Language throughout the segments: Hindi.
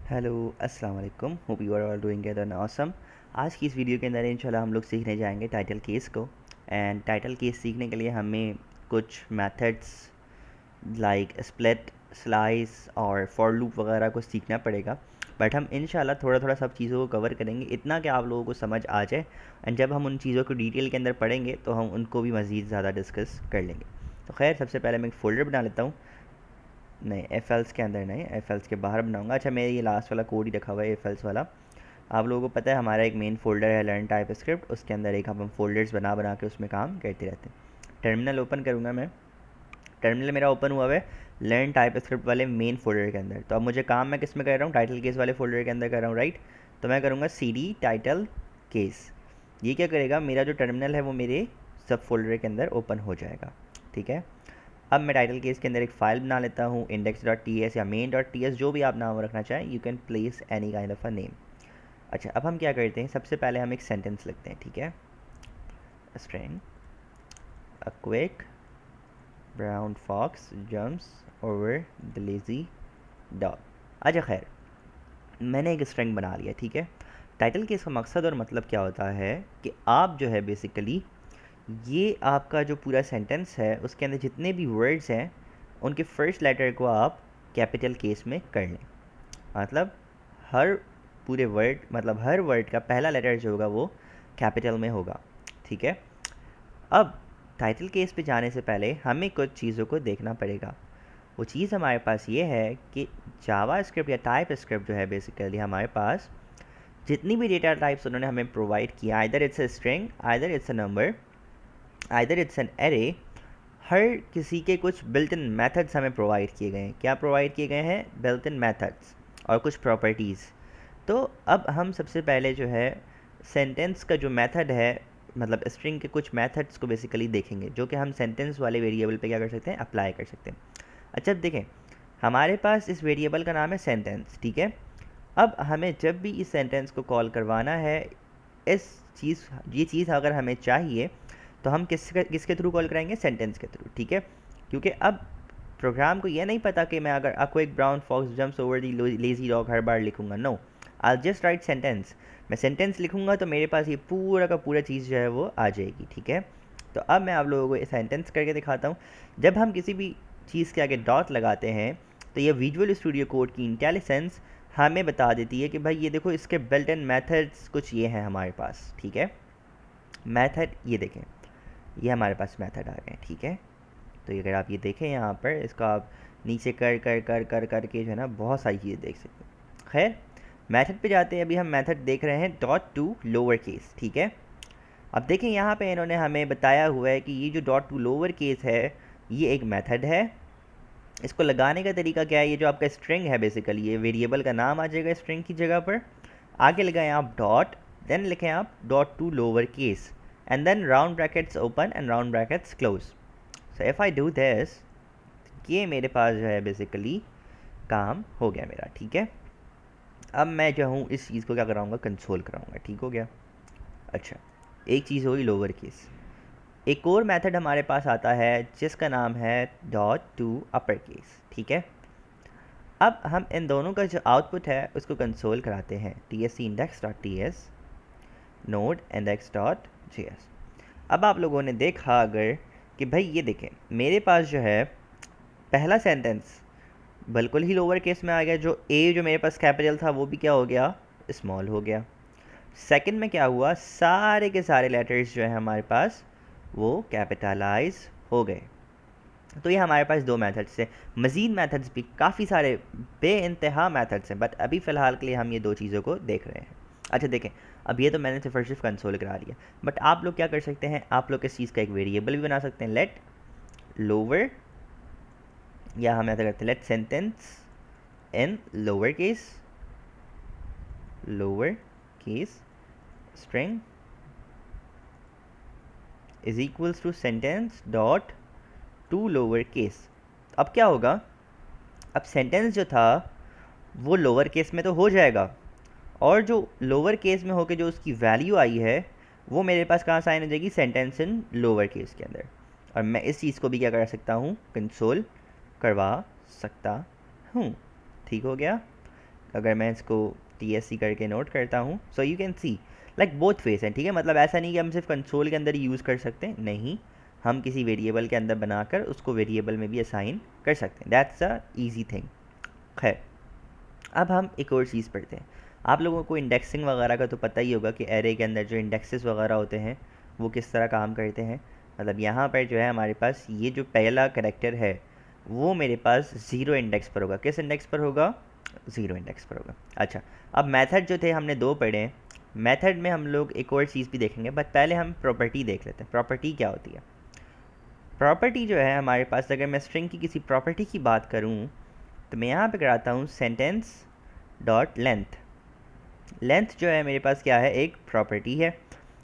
हेलो अस्सलाम वालेकुम, hope you are all doing good and awesome. आज की इस वीडियो के अंदर इंशाल्लाह हम लोग सीखने जाएंगे टाइटल केस को। एंड टाइटल केस सीखने के लिए हमें कुछ मेथड्स लाइक स्प्लिट, स्लाइस और फॉर लूप वगैरह को सीखना पड़ेगा। बट हम इंशाल्लाह थोड़ा थोड़ा सब चीज़ों को कवर करेंगे, इतना कि आप लोगों को समझ आ जाए। एंड जब हम उन चीज़ों को डिटेल के अंदर पढ़ेंगे तो हम उनको भी मज़ीद ज़्यादा डिस्कस कर लेंगे। तो खैर, सबसे पहले मैं एक फ़ोल्डर बना लेता हूँ। नहीं, एफ के अंदर नहीं, एफ के बाहर बनाऊंगा। अच्छा, मेरे ये लास्ट वाला कोड ही रखा हुआ है एफ वाला। आप लोगों को पता है हमारा एक मेन फ़ोल्डर है लर्न टाइप स्क्रिप्ट, उसके अंदर एक हम फ़ोल्डर्स बना बना के उसमें काम करते रहते हैं। टर्मिनल ओपन करूँगा मैं। टर्मिनल मेरा ओपन हुआ है लर्न टाइप स्क्रिप्ट वाले मेन फ़ोल्डर के अंदर। तो अब मुझे काम मैं किस में कर रहा हूँ? टाइटल केस वाले फ़ोल्डर के अंदर कर रहा हूँ, राइट। तो मैं करूँगा सी डी टाइटल केस। ये क्या करेगा, मेरा जो टर्मिनल है वो मेरे सब फोल्डर के अंदर ओपन हो जाएगा। ठीक है। अब मैं टाइटल केस के अंदर एक फ़ाइल बना लेता हूँ, index.ts या main.ts, जो भी आप नाम रखना चाहें, you can place any kind of a name. अच्छा, अब हम क्या करते हैं, सबसे पहले हम एक सेंटेंस लिखते हैं। ठीक है। String a quick brown fox jumps over the lazy dog. अच्छा खैर, मैंने एक स्ट्रिंग बना लिया। ठीक है। टाइटल केस का मकसद और मतलब क्या होता है कि आप जो है बेसिकली ये आपका जो पूरा सेंटेंस है उसके अंदर जितने भी वर्ड्स हैं उनके फर्स्ट लेटर को आप कैपिटल केस में कर लें। मतलब हर पूरे वर्ड, मतलब हर वर्ड का पहला लेटर जो होगा वो कैपिटल में होगा। ठीक है। अब टाइटल केस पे जाने से पहले हमें कुछ चीज़ों को देखना पड़ेगा। वो चीज़ हमारे पास ये है कि जावा स्क्रिप्ट या टाइप स्क्रिप्ट जो है बेसिकली हमारे पास जितनी भी डेटा टाइप्स उन्होंने हमें प्रोवाइड किया, either it's a string, either it's a number, either it's an array, हर किसी के कुछ बिल्ट इन मेथड्स हमें प्रोवाइड किए गए हैं। क्या प्रोवाइड किए गए हैं? बिल्ट इन मेथड्स और कुछ प्रॉपर्टीज़। तो अब हम सबसे पहले जो है सेंटेंस का जो मेथड है, मतलब स्ट्रिंग के कुछ मेथड्स को बेसिकली देखेंगे, जो कि हम सेंटेंस वाले वेरिएबल पे क्या कर सकते हैं, अप्लाई कर सकते हैं। अच्छा, अब देखें, हमारे पास इस वेरिएबल का नाम है सेंटेंस। ठीक है। अब हमें जब भी इस सेंटेंस को कॉल करवाना है, इस चीज़ ये चीज़ अगर हमें चाहिए तो हम किसके थ्रू कॉल कराएंगे? सेंटेंस के थ्रू। ठीक है। क्योंकि अब प्रोग्राम को यह नहीं पता कि मैं अगर a quick brown fox jumps over the lazy dog हर बार लिखूंगा। No, I just write sentence. मैं सेंटेंस लिखूंगा तो मेरे पास ये पूरा का पूरा चीज़ जो है वो आ जाएगी। ठीक है। तो अब मैं आप लोगों को ये सेंटेंस करके दिखाता हूँ। जब हम किसी भी चीज़ के आगे डॉट लगाते हैं तो ये विजुअल स्टूडियो कोड की इंटेलिजेंस हमें बता देती है कि भाई ये देखो, इसके बिल्ट इन मेथड्स कुछ ये हैं हमारे पास। ठीक है। मेथड ये देखें, ये हमारे पास मेथड आ गए हैं। ठीक है। तो ये अगर आप ये देखें यहाँ पर, इसको आप नीचे कर कर कर कर कर के जो है ना बहुत सारी चीज़ें देख सकते हैं। खैर, मेथड पे जाते हैं। अभी हम मेथड देख रहे हैं डॉट टू लोअर केस। ठीक है। अब देखें यहाँ पे इन्होंने हमें बताया हुआ है कि ये जो डॉट टू लोअर केस है ये एक मेथड है। इसको लगाने का तरीका क्या है? ये जो आपका स्ट्रिंग है बेसिकली, ये वेरिएबल का नाम आ जाएगा स्ट्रिंग की जगह पर। आगे लगाएं आप डॉट, देन लिखें आप dot to lower case, and then round brackets open and round brackets close. So if I do this, ये मेरे पास जो है बेसिकली काम हो गया मेरा। ठीक है। अब मैं जो हूँ इस चीज़ को क्या कराऊँगा, कंसोल कराऊँगा। ठीक हो गया। अच्छा, एक चीज़ होगी लोअर केस। एक और मेथड हमारे पास आता है जिसका नाम है डॉट टू अपर केस। ठीक है। अब हम इन दोनों का जो आउटपुट है उसको कंसोल कराते हैं, T S C index dot T S node index dot J S. अब आप लोगों ने देखा अगर कि भाई ये देखें, मेरे पास जो है पहला सेंटेंस बिल्कुल ही लोअर केस में आ गया। जो ए जो मेरे पास कैपिटल था वो भी क्या हो गया, स्मॉल हो गया। सेकंड में क्या हुआ, सारे के सारे लेटर्स जो है हमारे पास वो कैपिटलाइज हो गए। तो ये हमारे पास दो मेथड्स हैं। मज़ीद मेथड्स भी काफ़ी सारे बे इंतहा मेथड्स हैं, बट अभी फ़िलहाल के लिए हम ये दो चीज़ों को देख रहे हैं। अच्छा देखें, अब ये तो मैंने सिर्फ और सिर्फ कंसोल करा लिया, बट आप लोग क्या कर सकते हैं, आप लोग इस चीज़ का एक वेरिएबल भी बना सकते हैं, लेट लोअर, या हम ऐसा करते हैं let sentence in lower case string is equals to sentence dot to lower case. अब क्या होगा, अब सेंटेंस जो था वो लोअर केस में तो हो जाएगा, और जो लोअर केस में होकर जो उसकी वैल्यू आई है वो मेरे पास कहाँ साइन हो जाएगी, सेंटेंस इन लोअर केस के अंदर। और मैं इस चीज़ को भी क्या कर सकता हूँ, कंसोल करवा सकता हूँ। ठीक हो गया। अगर मैं इसको TSC करके नोट करता हूँ, so you can see like both face हैं, ठीक है। मतलब ऐसा नहीं कि हम सिर्फ कंसोल के अंदर ही यूज़ कर सकते हैं, नहीं, हम किसी वेरिएबल के अंदर बनाकर उसको वेरिएबल में भी असाइन कर सकते हैं। That's a easy thing. खैर, अब हम एक और चीज़ पढ़ते हैं। आप लोगों को इंडेक्सिंग वगैरह का तो पता ही होगा कि एरे के अंदर जो इंडेक्सेस वगैरह होते हैं वो किस तरह काम करते हैं। मतलब यहाँ पर जो है हमारे पास ये जो पहला करैक्टर है वो मेरे पास ज़ीरो इंडेक्स पर होगा। किस इंडेक्स पर होगा? ज़ीरो इंडेक्स पर होगा। अच्छा, अब मेथड जो थे हमने दो पढ़े हैं। मेथड में हम लोग एक और चीज़ भी देखेंगे, बट पहले हम प्रॉपर्टी देख लेते हैं। प्रॉपर्टी क्या होती है? प्रॉपर्टी जो है हमारे पास, अगर मैं स्ट्रिंग की किसी प्रॉपर्टी की बात करूँ तो मैं यहाँ पे कराता हूँ सेंटेंस डॉट लेंथ। लेंथ जो है मेरे पास क्या है? एक प्रॉपर्टी है।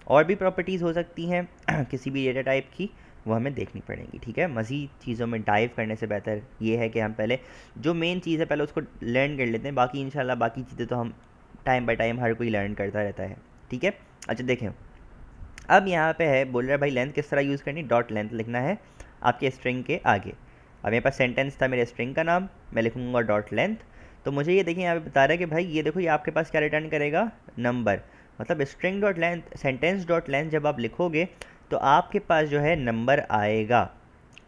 और भी प्रॉपर्टीज़ हो सकती हैं किसी भी डेटा टाइप की, वो हमें देखनी पड़ेंगी, ठीक है। मज़ीद चीज़ों में डाइव करने से बेहतर ये है कि हम पहले जो मेन चीज़ है पहले उसको लर्न कर लेते हैं। बाकी इंशाल्लाह बाकी चीज़ें तो हम टाइम बाय टाइम हर कोई लर्न करता रहता है, ठीक है। अच्छा देखें, अब यहाँ पे है बोल रहा है भाई लेंथ किस तरह यूज़ करनी? डॉट लेंथ लिखना है आपके स्ट्रिंग के आगे। अब मेरे पास सेंटेंस था मेरे स्ट्रिंग का नाम, मैं लिखूँगा डॉट लेंथ। तो मुझे ये देखिए यहाँ पे बता रहा है कि भाई ये देखो ये आपके पास क्या रिटर्न करेगा? नंबर। मतलब string dot length, sentence dot length जब आप लिखोगे तो आपके पास जो है नंबर आएगा।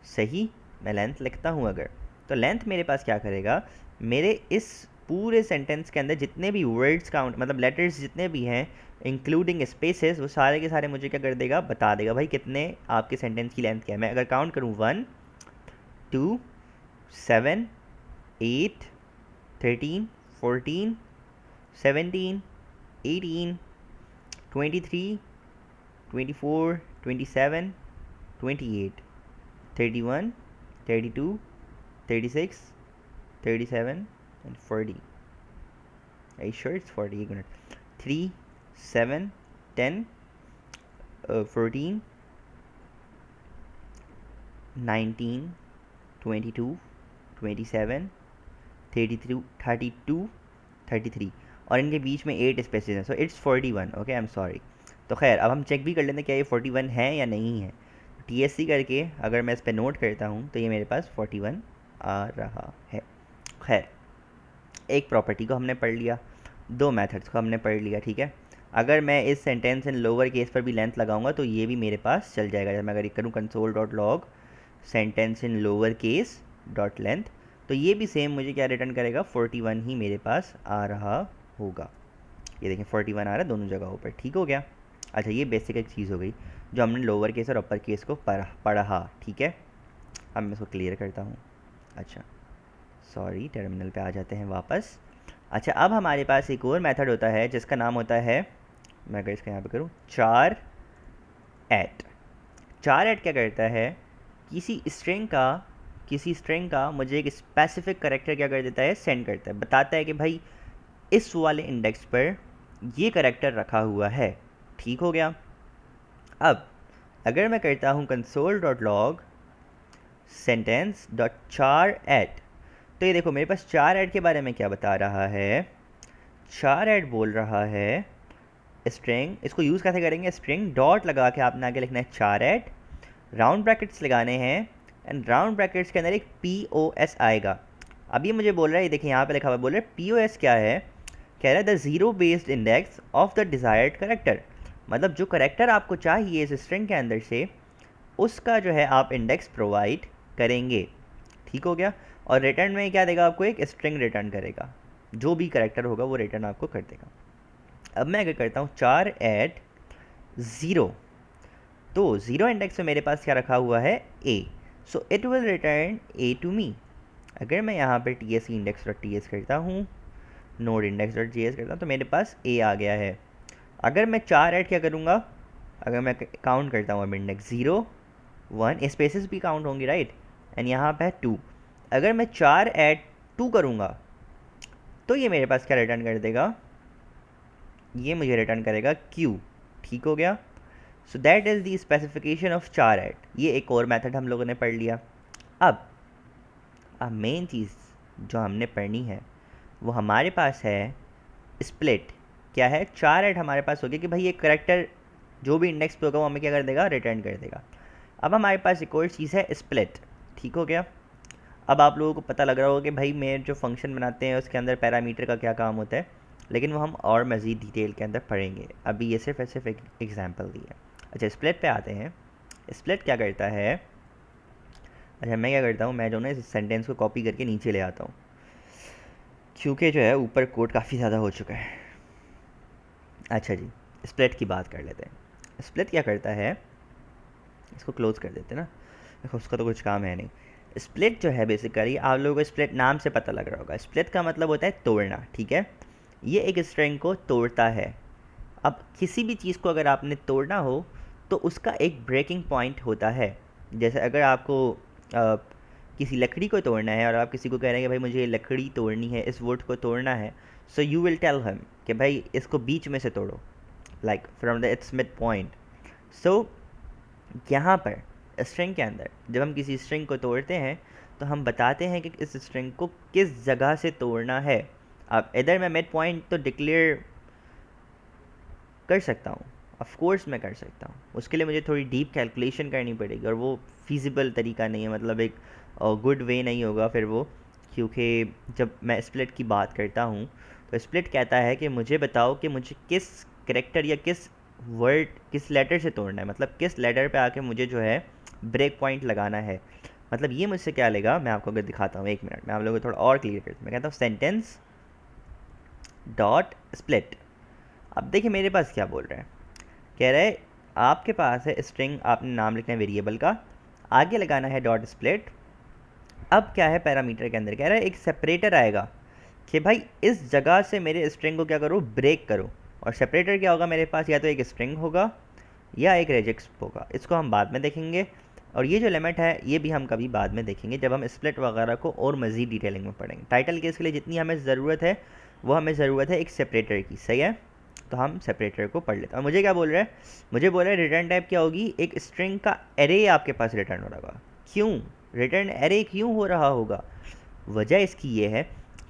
सही, मैं लेंथ लिखता हूँ अगर, तो लेंथ मेरे पास क्या करेगा? मेरे इस पूरे सेंटेंस के अंदर जितने भी वर्ड्स काउंट, मतलब लेटर्स जितने भी हैं इंक्लूडिंग स्पेसेस, वो सारे के सारे मुझे क्या कर देगा? बता देगा भाई कितने आपके सेंटेंस की लेंथ क्या है। मैं अगर काउंट करूँ 1 2 7 8 13 14 17 18 23 24 27 28 31 32 36 37 and 40. Are you sure it's 40? 1 minute. 3 7 10 14 19 22 27 32 32 33 और इनके बीच में 8 स्पेसेस हैं, so it's 41। Okay, I am sorry. तो खैर अब हम चेक भी कर लेते हैं क्या ये 41 है या नहीं है। TSC करके अगर मैं इस पर नोट करता हूँ तो ये मेरे पास 41 आ रहा है। खैर, एक प्रॉपर्टी को हमने पढ़ लिया, दो मेथड्स को हमने पढ़ लिया, ठीक है। अगर मैं इस सेंटेंस इन लोअर केस पर भी लेंथ लगाऊंगा तो ये भी मेरे पास चल जाएगा। जब मैं अगर करूँ console dot log sentence in lower case dot length, तो ये भी सेम मुझे क्या रिटर्न करेगा? 41 ही मेरे पास आ रहा होगा। ये देखें 41 आ रहा है दोनों जगहों पर, ठीक हो गया। अच्छा, ये बेसिक एक चीज़ हो गई जो हमने लोअर केस और अपर केस को पढ़ा, ठीक है। अब मैं इसको क्लियर करता हूँ। अच्छा सॉरी, टर्मिनल पे आ जाते हैं वापस। अच्छा, अब हमारे पास एक और मेथड होता है जिसका नाम होता है, मैं अगर इसका यहाँ पे करूँ, चार ऐट। चार ऐट क्या करता है? किसी स्ट्रिंग का मुझे एक स्पेसिफिक करेक्टर क्या कर देता है? सेंड करता है, बताता है कि भाई इस वाले इंडेक्स पर ये करेक्टर रखा हुआ है, ठीक हो गया। अब अगर मैं करता हूँ console dot log sentence dot चार ऐट, तो ये देखो मेरे पास चार ऐड के बारे में क्या बता रहा है? चार ऐड बोल रहा है स्ट्रिंग, इसको यूज़ कैसे करेंगे? स्ट्रिंग डॉट लगा के आपने आगे लिखना है चार ऐड, राउंड ब्रैकेट्स लगाने हैं, एंड राउंड ब्रैकेट्स के अंदर एक POS आएगा। अब ये मुझे बोल रहा है, ये देखिए यहाँ पे लिखा हुआ बोल रहा है POS क्या है? कह रहा है the zero based index of the desired character. मतलब जो करेक्टर आपको चाहिए इस स्ट्रिंग के अंदर से, उसका जो है आप इंडेक्स प्रोवाइड करेंगे, ठीक हो गया। और रिटर्न में क्या देगा आपको? एक स्ट्रिंग रिटर्न करेगा, जो भी करेक्टर होगा वो रिटर्न आपको कर देगा। अब मैं अगर करता हूँ चार ऐड ज़ीरो, तो ज़ीरो इंडेक्स में मेरे पास क्या रखा हुआ है? A, so it will return A to me. अगर मैं यहाँ पर TSC इंडेक्स डॉट TS करता हूँ, नोड इंडेक्स डॉट JS करता हूँ, तो मेरे पास A आ गया है। अगर मैं चार ऐड क्या करूँगा? अगर मैं काउंट करता हूँ अब इंडेक्स 0 1, स्पेसेस भी काउंट होंगी राइट, एंड यहाँ पे है 2। अगर मैं चार ऐड 2 करूँगा तो ये मेरे पास क्या रिटर्न कर देगा? ये मुझे रिटर्न करेगा Q, ठीक हो गया। So that is the specification of चार ऐड। ये एक और मेथड हम लोगों ने पढ़ लिया। अब मेन चीज़ जो हमने पढ़नी है वो हमारे पास है स्प्लिट। क्या है? चार ऐड हमारे पास हो गया कि भाई ये करेक्टर जो भी इंडेक्स पे होगा वो हमें क्या कर देगा? रिटर्न कर देगा। अब हमारे पास एक और चीज़ है स्प्लिट, ठीक हो गया। अब आप लोगों को पता लग रहा होगा कि भाई मैं जो फंक्शन बनाते हैं उसके अंदर पैरामीटर का क्या काम होता है, लेकिन वो हम और मज़ीद डिटेल के अंदर पढ़ेंगे। अभी ये सिर्फ एक एग्जांपल दी है। अच्छा, स्प्लिट पे आते हैं। स्प्लिट क्या करता है? अच्छा, मैं क्या करता हूँ, मैं जो ना इस सेंटेंस को कॉपी करके नीचे ले आता हूँ, क्योंकि जो है ऊपर कोड काफ़ी ज़्यादा हो चुका है। अच्छा जी, स्प्लिट की बात कर लेते हैं। स्प्लिट क्या करता है, इसको क्लोज़ कर देते हैं ना, देखो उसका तो कुछ काम है नहीं। स्प्लिट जो है बेसिकली, आप लोगों को स्प्लिट नाम से पता लग रहा होगा, स्प्लिट का मतलब होता है तोड़ना, ठीक है। ये एक स्ट्रिंग को तोड़ता है। अब किसी भी चीज़ को अगर आपने तोड़ना हो तो उसका एक ब्रेकिंग पॉइंट होता है। जैसे अगर आपको किसी लकड़ी को तोड़ना है और आप किसी को कह रहे हैं कि भाई मुझे ये लकड़ी तोड़नी है, इस वुड को तोड़ना है, so you will tell him कि भाई इसको बीच में से तोड़ो, like from the it's mid point. So यहाँ पर स्ट्रिंग के अंदर जब हम किसी स्ट्रिंग को तोड़ते हैं तो हम बताते हैं कि इस स्ट्रिंग को किस जगह से तोड़ना है। अब इधर मैं मिड पॉइंट तो डिक्लेयर कर सकता हूँ, ऑफ कोर्स मैं कर सकता हूँ, उसके लिए मुझे थोड़ी डीप कैलकुलेशन करनी पड़ेगी और वो फिजिबल तरीका नहीं है, मतलब एक गुड वे नहीं होगा फिर वो। क्योंकि जब मैं स्प्लिट की बात करता हूँ तो स्प्लिट कहता है कि मुझे बताओ कि मुझे किस करेक्टर या किस वर्ड, किस लेटर से तोड़ना है, मतलब किस लेटर पे आके मुझे जो है ब्रेक पॉइंट लगाना है। मतलब ये मुझसे क्या लेगा, मैं आपको अगर दिखाता हूँ, एक मिनट मैं आप लोगों को थोड़ा और क्लियर करता हूँ। मैं कहता हूँ सेंटेंस डॉट स्प्लिट। अब देखिए मेरे पास क्या बोल रहा है, कह रहा है आपके पास है स्ट्रिंग, आपने नाम लिखना है वेरिएबल का, आगे लगाना है डॉट स्प्लिट। अब क्या है पैरामीटर के अंदर, कह रहा है एक सेपरेटर आएगा कि भाई इस जगह से मेरे स्ट्रिंग को क्या करो, ब्रेक करो। और सेपरेटर क्या होगा मेरे पास, या तो एक स्ट्रिंग होगा या एक रेजिक्स होगा, इसको हम बाद में देखेंगे। और ये जो लिमिट है ये भी हम कभी बाद में देखेंगे जब हम स्प्लिट वगैरह को और मज़ीद डिटेलिंग में पढ़ेंगे। टाइटल केस के लिए जितनी हमें ज़रूरत है वो हमें ज़रूरत है एक सेपरेटर की, सही है। तो हम सेपरेटर को पढ़ लेते हैं। और मुझे क्या बोल रहा है, मुझे बोल रहा है रिटर्न टाइप क्या होगी, एक स्ट्रिंग का एरे आपके पास रिटर्न हो रहा होगा। क्यों रिटर्न एरे क्यों हो रहा होगा? वजह इसकी ये है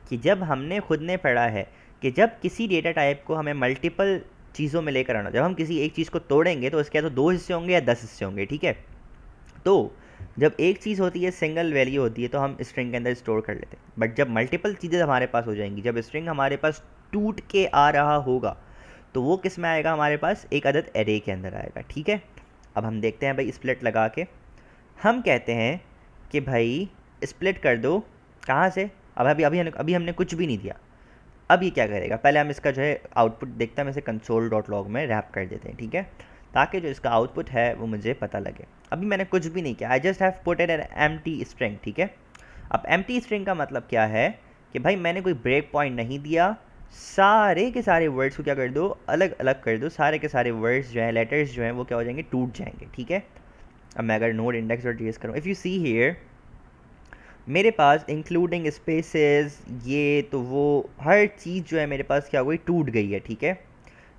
कि जब हमने खुद ने पढ़ा है कि जब किसी डेटा टाइप को हमें मल्टीपल चीज़ों में लेकर आना, जब हम किसी एक चीज़ को तोड़ेंगे तो उसके या तो 2 हिस्से होंगे या 10 हिस्से होंगे, ठीक है। तो जब एक चीज़ होती है सिंगल वैल्यू होती है तो हम स्ट्रिंग के अंदर स्टोर कर लेते हैं, बट जब मल्टीपल चीज़ें हमारे पास हो जाएंगी, जब स्ट्रिंग हमारे पास टूट के आ रहा होगा तो वो किस में आएगा, हमारे पास एक अदद एरे के अंदर आएगा, ठीक है। अब हम देखते हैं भाई स्प्लिट लगा के, हम कहते हैं कि भाई स्प्लिट कर दो, कहाँ से, अब अभी हमने कुछ भी नहीं दिया। अब ये क्या करेगा, पहले हम इसका जो है आउटपुट देखते हैं, हम इसे कंसोल डॉट लॉग में रैप कर देते हैं, ठीक है, ताकि जो इसका आउटपुट है वो मुझे पता लगे। अभी मैंने कुछ भी नहीं किया, I just have put an empty string, ठीक है। अब एम्प्टी स्ट्रिंग का मतलब क्या है कि भाई मैंने कोई ब्रेक पॉइंट नहीं दिया, सारे के सारे वर्ड्स को क्या कर दो, अलग अलग कर दो, सारे के सारे वर्ड्स जो हैं, लेटर्स जो हैं वो क्या हो जाएंगे, टूट जाएंगे, ठीक है। अब मैं अगर नोड इंडेक्स डॉट जेएस करूँ, इफ़ यू सी हियर मेरे पास इंक्लूडिंग स्पेसेस, ये तो वो हर चीज़ जो है मेरे पास क्या हो गई, टूट गई है, ठीक है।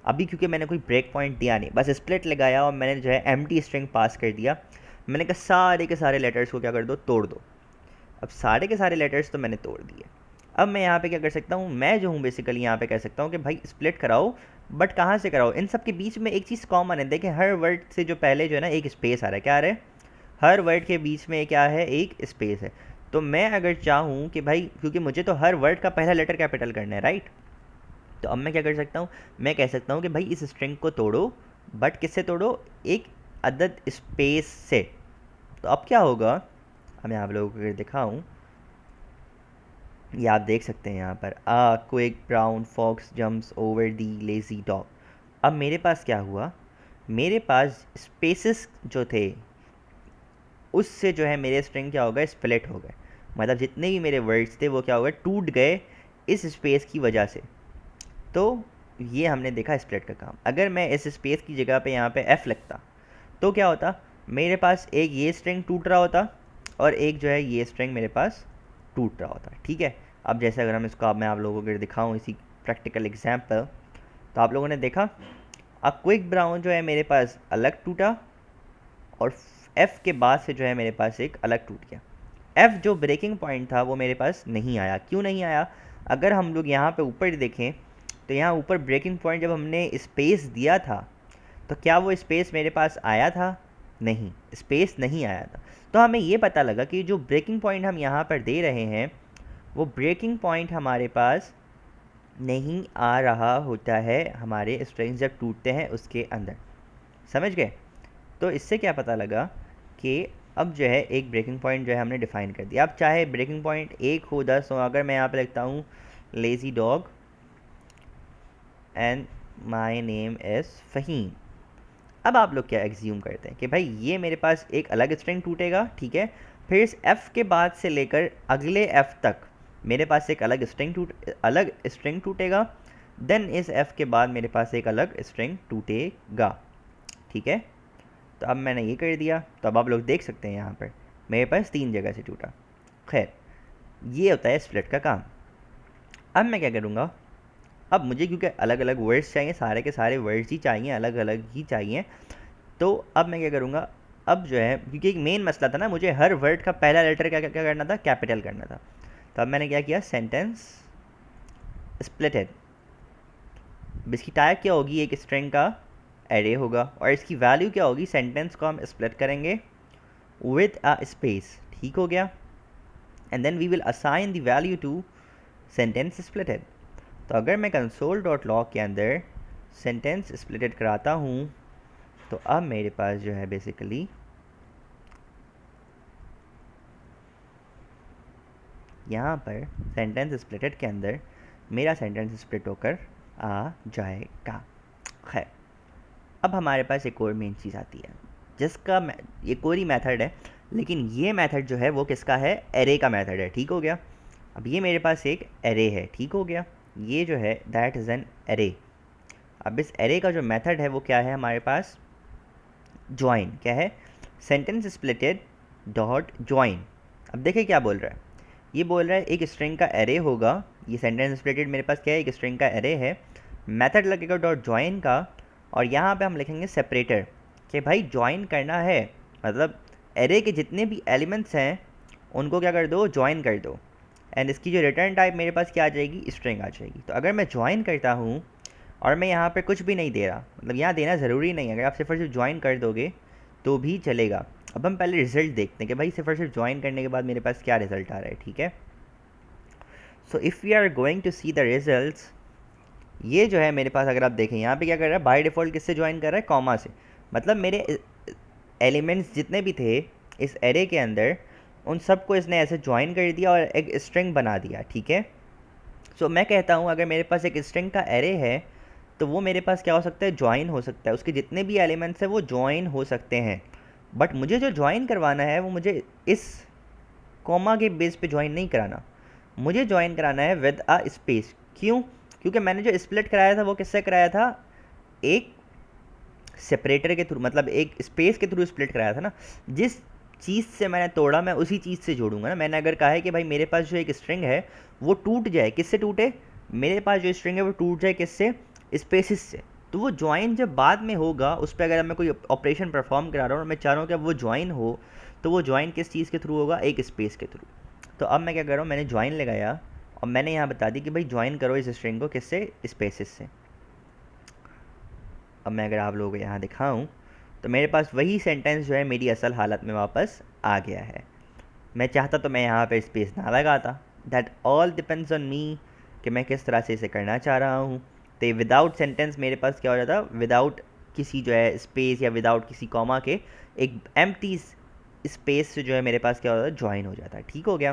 अभी क्योंकि मैंने कोई ब्रेक पॉइंट दिया नहीं, बस स्प्लिट लगाया और मैंने जो है एम्प्टी स्ट्रिंग पास कर दिया। मैंने कहा सारे के सारे लेटर्स को क्या कर दो, तोड़ दो। अब सारे के सारे लेटर्स तो मैंने तोड़ दिए। अब मैं यहाँ पे क्या कर सकता हूँ, मैं जो हूँ बेसिकली यहाँ पे कह सकता हूँ कि भाई स्प्लिट कराओ, बट कहाँ से कराओ, इन सब के बीच में एक चीज़ कॉमन है। देखें हर वर्ड से जो पहले जो है ना एक स्पेस आ रहा है, क्या आ रहा है, हर वर्ड के बीच में क्या है, एक स्पेस है। तो मैं अगर चाहूँ कि भाई, क्योंकि मुझे तो हर वर्ड का पहला लेटर कैपिटल करना है, राइट, तो अब मैं क्या कर सकता हूँ, मैं कह सकता हूँ कि भाई इस स्ट्रिंग को तोड़ो, बट किससे तोड़ो, एक अदद स्पेस से। तो अब क्या होगा, अब मैं आप लोगों को अगर दिखाऊँ, ये आप देख सकते हैं यहाँ पर, quick brown fox jumps over the lazy dog. अब मेरे पास क्या हुआ, मेरे पास स्पेसेस जो थे उससे जो है मेरे स्ट्रिंग क्या हो गए, स्प्लिट हो गए। मतलब जितने भी मेरे वर्ड्स थे वो क्या हो गए, टूट गए इस स्पेस की वजह से। तो ये हमने देखा स्प्लिट का काम। अगर मैं इस स्पेस की जगह पे यहाँ पे एफ़ लिखता तो क्या होता, मेरे पास एक ये स्ट्रिंग टूट रहा होता और एक जो है ये स्ट्रिंग मेरे पास टूट रहा होता, ठीक है। अब जैसे अगर हम इसको, अब मैं आप लोगों को दिखाऊँ इसी प्रैक्टिकल एग्जाम्पल, तो आप लोगों ने देखा अब क्विक ब्राउन जो है मेरे पास अलग टूटा और एफ़ के बाद से जो है मेरे पास एक अलग टूट गया। एफ़ जो ब्रेकिंग पॉइंट था वो मेरे पास नहीं आया। क्यों नहीं आया, अगर हम लोग यहाँ पे ऊपर देखें तो यहाँ ऊपर ब्रेकिंग पॉइंट जब हमने स्पेस दिया था तो क्या वो स्पेस मेरे पास आया था, नहीं, स्पेस नहीं आया था। तो हमें ये पता लगा कि जो ब्रेकिंग पॉइंट हम यहाँ पर दे रहे हैं वो ब्रेकिंग पॉइंट हमारे पास नहीं आ रहा होता है हमारे स्ट्रिंग्स जब टूटते हैं उसके अंदर। समझ गए? तो इससे क्या पता लगा कि अब जो है एक ब्रेकिंग पॉइंट जो है हमने डिफ़ाइन कर दिया। अब चाहे ब्रेकिंग पॉइंट 1 हो 10 हो, अगर मैं यहाँ पे लिखता हूँ lazy dog and my name is Faheem, अब आप लोग क्या एग्ज्यूम करते हैं कि भाई ये मेरे पास एक अलग स्ट्रिंग टूटेगा, ठीक है, फिर इस एफ़ के बाद से लेकर अगले एफ़ तक मेरे पास एक अलग स्ट्रिंग टूटेगा, देन इस एफ़ के बाद मेरे पास एक अलग स्ट्रिंग टूटेगा, ठीक है। तो अब मैंने ये कर दिया, तो अब आप लोग देख सकते हैं यहाँ पर मेरे पास 3 जगह से टूटा। खैर, ये होता है स्प्लिट का काम। अब मैं क्या करूँगा, अब मुझे क्योंकि अलग अलग वर्ड्स चाहिए, सारे के सारे वर्ड्स ही चाहिए, अलग अलग ही चाहिए, तो अब मैं क्या करूँगा, अब जो है क्योंकि एक मेन मसला था ना, मुझे हर वर्ड का पहला लेटर क्या क्या करना था, कैपिटल करना था। तो अब मैंने क्या किया, सेंटेंस स्प्लिटेड। इसकी टाइप क्या होगी, एक स्ट्रिंग का एरे होगा, और इसकी वैल्यू क्या होगी, सेंटेंस को हम स्प्लिट करेंगे विद अ स्पेस, ठीक हो गया, and then we will assign the value to sentence splitted. तो अगर मैं कंसोल डॉट लॉग के अंदर सेंटेंस स्प्लिटेड कराता हूँ तो अब मेरे पास जो है बेसिकली यहाँ पर सेंटेंस स्प्लिटेड के अंदर मेरा सेंटेंस स्प्लिट होकर आ जाएगा। खैर, अब हमारे पास एक और मेन चीज़ आती है जिसका एक और ही मेथड है, लेकिन ये मेथड जो है वो किसका है, एरे का मेथड है, ठीक हो गया। अब ये मेरे पास एक एरे है, ठीक हो गया, ये जो है दैट इज़ एन एरे। अब इस एरे का जो मेथड है वो क्या है हमारे पास, ज्वाइन। क्या है, सेंटेंस स्प्लिटेड डॉट ज्वाइन। अब देखिए क्या बोल रहा है, ये बोल रहा है एक स्ट्रिंग का एरे होगा, ये सेंटेंस स्प्लिटेड मेरे पास क्या है, एक स्ट्रिंग का एरे है, मेथड लगेगा डॉट ज्वाइन का, और यहाँ पे हम लिखेंगे सेपरेटर कि भाई ज्वाइन करना है, मतलब एरे के जितने भी एलिमेंट्स हैं उनको क्या कर दो, ज्वाइन कर दो, एंड इसकी जो रिटर्न टाइप मेरे पास क्या आ जाएगी, स्ट्रिंग आ जाएगी। तो अगर मैं ज्वाइन करता हूँ और मैं यहाँ पे कुछ भी नहीं दे रहा, मतलब यहाँ देना ज़रूरी नहीं है, अगर आप सिर्फ और सिर्फ ज्वाइन कर दोगे तो भी चलेगा। अब हम पहले रिज़ल्ट देखते हैं कि भाई सिर्फ और सिर्फ ज्वाइन करने के बाद मेरे पास क्या रिज़ल्ट आ रहा है, ठीक है। So if we are going to see the results, ये जो है मेरे पास अगर आप देखें यहाँ पे क्या कर रहा है, बाय डिफ़ॉल्ट किससे ज्वाइन कर रहा है, कॉमा से, मतलब मेरे एलिमेंट्स जितने भी थे इस एरे के अंदर उन सबको इसने ऐसे ज्वाइन कर दिया और एक स्ट्रिंग बना दिया, ठीक है। सो मैं कहता हूँ अगर मेरे पास एक स्ट्रिंग का एरे है तो वो मेरे पास क्या हो सकता है, ज्वाइन हो सकता है, उसके जितने भी एलिमेंट्स हैं वो ज्वाइन हो सकते हैं, बट मुझे जो ज्वाइन करवाना है वो मुझे इस कॉमा के बेस पे ज्वाइन नहीं कराना, मुझे ज्वाइन कराना है विद अ स्पेस। क्यों? क्योंकि मैंने जो स्प्लिट कराया था वो किससे कराया था, एक सेपरेटर के थ्रू, मतलब एक स्पेस के थ्रू स्प्लिट कराया था ना। जिस चीज़ से मैंने तोड़ा मैं उसी चीज़ से जोड़ूंगा ना। मैंने अगर कहा है कि भाई मेरे पास जो एक स्ट्रिंग है वो टूट जाए, किससे टूटे, मेरे पास जो स्ट्रिंग है वो टूट जाए किससे, स्पेसिस से, तो वो ज्वाइन जब बाद में होगा उस पर अगर मैं कोई ऑपरेशन परफॉर्म करा रहा हूँ और मैं चाह रहा हूँ कि अब वो ज्वाइन हो, तो वो ज्वाइन किस चीज़ के थ्रू होगा, एक स्पेस के थ्रू। तो अब मैं क्या कर रहा हूँ, मैंने ज्वाइन लगाया और मैंने यहाँ बता दी कि भाई ज्वाइन करो इस स्ट्रिंग को किससे, स्पेसिस से। अब मैं अगर आप लोगों को यहाँ दिखाऊँ तो मेरे पास वही सेंटेंस जो है मेरी असल हालत में वापस आ गया है। मैं चाहता तो मैं यहाँ पे स्पेस ना लगाता, that all depends on me कि मैं किस तरह से इसे करना चाह रहा हूँ। तो विदाउट सेंटेंस मेरे पास क्या हो जाता, विदाउट किसी जो है स्पेस या विदाउट किसी कॉमा के एक एम्प्टी स्पेस से जो है मेरे पास क्या होता है, ज्वाइन हो जाता है, ठीक हो गया।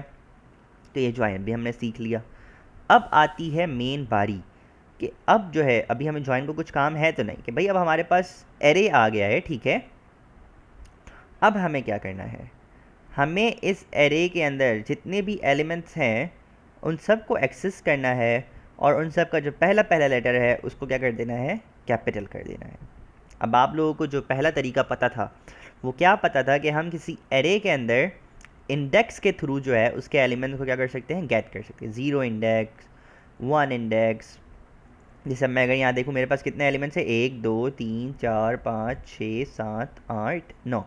तो ये ज्वाइन भी हमने सीख लिया। अब आती है मेन बारी कि अब जो है अभी हमें ज्वाइन को कुछ काम है तो नहीं, कि भाई अब हमारे पास एरे आ गया है, ठीक है। अब हमें क्या करना है, हमें इस एरे के अंदर जितने भी एलिमेंट्स हैं उन सब को एक्सेस करना है, और उन सब का जो पहला पहला लेटर है उसको क्या कर देना है, कैपिटल कर देना है। अब आप लोगों को जो पहला तरीका पता था वो क्या पता था कि हम किसी एरे के अंदर इंडेक्स के थ्रू जो है उसके एलिमेंट्स को क्या कर सकते हैं, गेट कर सकते हैं, 0 इंडेक्स, 1 इंडेक्स। जैसे मैं अगर यहाँ देखूँ मेरे पास कितने एलिमेंट्स हैं, 1 2 3 4 5 6 7 8 9,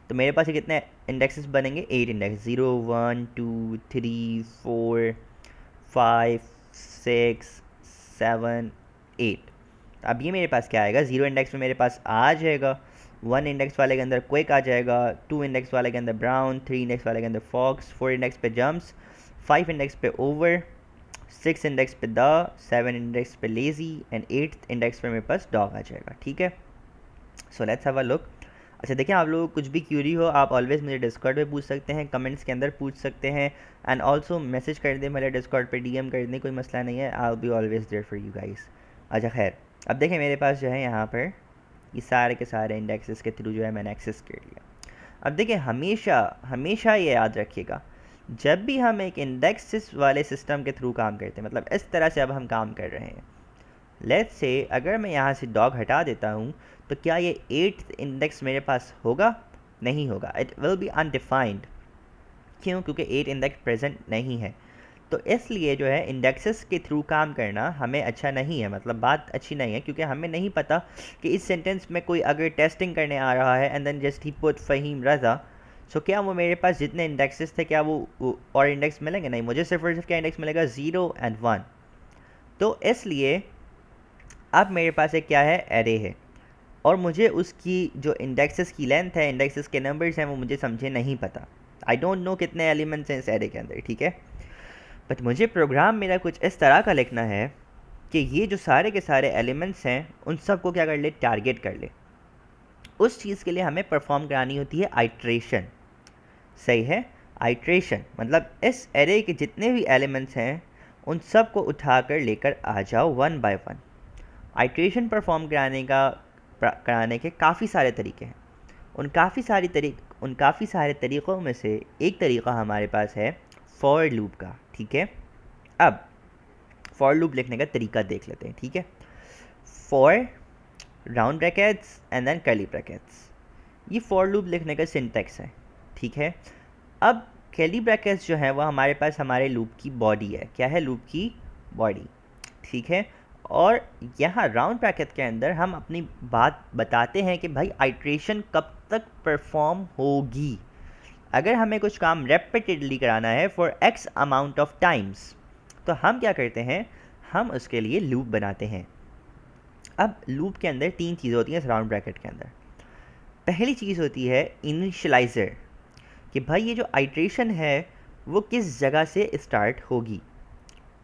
तो मेरे पास ये कितने इंडेक्सेस बनेंगे, 8 इंडेक्स, 0 1 2 3 4 5 6 7 8। अब ये मेरे पास क्या आएगा, 0 इंडेक्स में मेरे पास आ जाएगा, 1 इंडेक्स वाले के अंदर क्विक आ जाएगा, 2 इंडेक्स वाले के अंदर ब्राउन, 3 इंडेक्स वाले के अंदर फॉक्स, 4 इंडेक्स पे जम्प्स, 5 इंडेक्स पे ओवर, 6 इंडेक्स पे द, 7 इंडेक्स पे लेज़ी एंड 8 इंडेक्स पे मेरे पास डॉग आ जाएगा। ठीक है, so let's have a look. अच्छा देखिए, आप लोग कुछ भी क्यूरी हो आप ऑलवेज़ मुझे डिस्कॉर्ड पे पूछ सकते हैं, कमेंट्स के अंदर पूछ सकते हैं, एंड ऑल्सो मैसेज कर दें, मेरे डिस्कॉर्ड पे डीएम कर दें, कोई मसला नहीं है, I will be always there for you guys. अच्छा खैर, अब देखें मेरे पास जो है यहाँ पर ये सारे के सारे इंडेक्सेस के थ्रू जो है मैंने एक्सेस कर लिया। अब देखिए, हमेशा हमेशा ये याद रखिएगा, जब भी हम एक इंडेक्सेस वाले सिस्टम के थ्रू काम करते हैं, मतलब इस तरह से अब हम काम कर रहे हैं, लेट्स से अगर मैं यहाँ से डॉग हटा देता हूँ तो क्या ये 8th इंडेक्स मेरे पास होगा? नहीं होगा, इट विल बी अनडिफाइंड। क्यों? क्योंकि 8 इंडेक्स प्रेजेंट नहीं है। तो इसलिए जो है इंडेक्सेस के थ्रू काम करना हमें अच्छा नहीं है, मतलब बात अच्छी नहीं है, क्योंकि हमें नहीं पता कि इस सेंटेंस में कोई अगर टेस्टिंग करने आ रहा है एंड देन जस्ट ही पुट फ़हीम रज़ा, सो क्या वो मेरे पास जितने इंडेक्सेस थे क्या वो और इंडेक्स मिलेंगे? नहीं, मुझे सिर्फ और सिर्फ क्या इंडेक्स मिलेगा? 0 एंड 1। तो इसलिए अब मेरे पास एक क्या है? एरे है, और मुझे उसकी जो इंडेक्सेस की लेंथ है, इंडेक्सेस के नंबर्स हैं, वो मुझे समझे नहीं पता। आई डोंट नो कितने एलिमेंट्स हैं इस एरे के अंदर, ठीक है, बट मुझे प्रोग्राम मेरा कुछ इस तरह का लिखना है कि ये जो सारे के सारे एलिमेंट्स हैं उन सबको क्या कर ले? टारगेट कर ले। उस चीज़ के लिए हमें परफॉर्म करानी होती है आइट्रेशन। सही है, आइट्रेशन मतलब इस एरे के जितने भी एलिमेंट्स हैं उन सब को उठाकर लेकर आ जाओ one by one. Iteration perform कराने के काफ़ी सारे तरीके हैं। उन काफ़ी सारे तरीक़ों में से एक तरीक़ा हमारे पास है फॉर लूप का। ठीक है, अब फॉर लूप लिखने का तरीका देख लेते हैं। ठीक है, for round brackets and then curly brackets, ये फॉर लूप लिखने का सिंटेक्स है। ठीक है, अब कर्ली ब्रैकेट्स जो है वो हमारे पास हमारे लूप की बॉडी है। क्या है? लूप की बॉडी। ठीक है, और यहाँ राउंड ब्रैकेट के अंदर हम अपनी बात बताते हैं कि भाई आइट्रेशन कब तक परफॉर्म होगी। अगर हमें कुछ काम रेपिटेडली कराना है for x amount of times, तो हम क्या करते हैं? हम उसके लिए लूप बनाते हैं। अब लूप के अंदर 3 चीज़ें होती हैं इस राउंड ब्रैकेट के अंदर। पहली चीज़ होती है इनिशियलाइज़र, कि भाई ये जो आइट्रेशन है वो किस जगह से स्टार्ट होगी।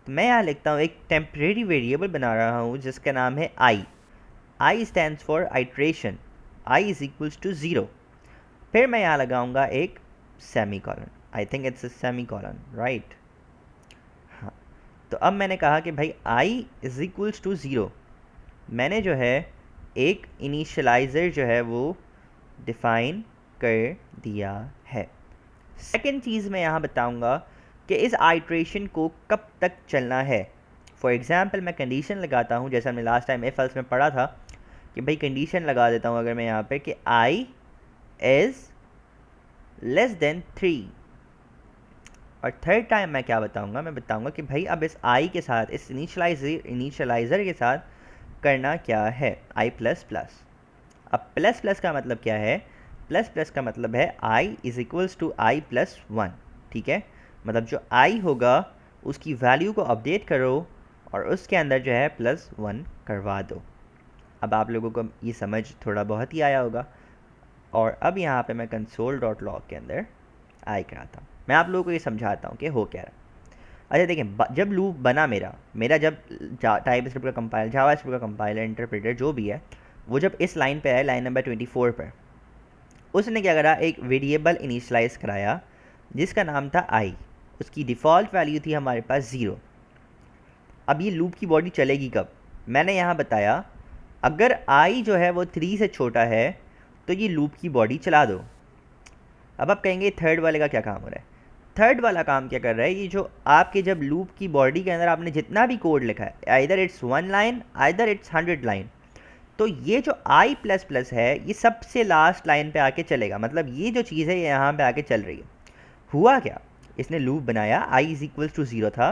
तो मैं यहाँ लिखता हूँ, एक टेम्परेरी वेरिएबल बना रहा हूँ जिसका नाम है I. I stands for iteration, I is equals to 0। फिर मैं यहाँ लगाऊंगा एक semicolon, I think it's a semicolon, right. हाँ, तो अब मैंने कहा कि भाई आई इज़ इक्वल्स टू 0, मैंने जो है एक इनिशियलाइज़र जो है वो डिफ़ाइन कर दिया है। सेकेंड चीज़ मैं यहाँ बताऊँगा कि इस आइट्रेशन को कब तक चलना है। फॉर एग्ज़ाम्पल मैं कंडीशन लगाता हूँ, जैसा हमने लास्ट टाइम इफ एल्स में पढ़ा था कि भाई कंडीशन लगा देता हूँ अगर मैं यहाँ पे कि i इज़ लेस देन 3, और थर्ड टाइम मैं क्या बताऊँगा? मैं बताऊँगा कि भाई अब इस i के साथ, इस इनिशियलाइज़र के साथ करना क्या है? i plus plus. अब प्लस प्लस का मतलब क्या है? प्लस प्लस का मतलब है i is equals to i plus 1। ठीक है, मतलब जो i होगा उसकी वैल्यू को अपडेट करो और उसके अंदर जो है प्लस 1 करवा दो। अब आप लोगों को ये समझ थोड़ा बहुत ही आया होगा। और अब यहाँ पे मैं console.log के अंदर i कराता हूँ, मैं आप लोगों को ये समझाता हूँ कि हो क्या रहा। अच्छा देखें, जब लूप बना मेरा जब टाइप स्क्रिप्ट का कंपाइलर, जावा स्क्रिप्ट का कंपाइलर, इंटरप्रेटर जो भी है, वो जब इस लाइन पे है, लाइन नंबर 24 पर, उसने क्या करा? एक वेरिएबल इनिशलाइज कराया जिसका नाम था i। उसकी डिफ़ॉल्ट वैल्यू थी हमारे पास 0। अब ये लूप की बॉडी चलेगी कब? मैंने यहाँ बताया अगर i जो है वो 3 से छोटा है तो ये लूप की बॉडी चला दो। अब आप कहेंगे थर्ड वाले का क्या काम हो रहा है? थर्ड वाला काम क्या कर रहा है? ये जो आपके जब लूप की बॉडी के अंदर आपने जितना भी कोड लिखा है, either it's 1 line either it's 100 line, तो ये जो i प्लस प्लस है ये सबसे लास्ट लाइन पे आके चलेगा। मतलब ये जो चीज़ है ये यहाँ पे आके चल रही है। हुआ क्या? इसने लूप बनाया, i इज़ इक्वल्स टू 0 था।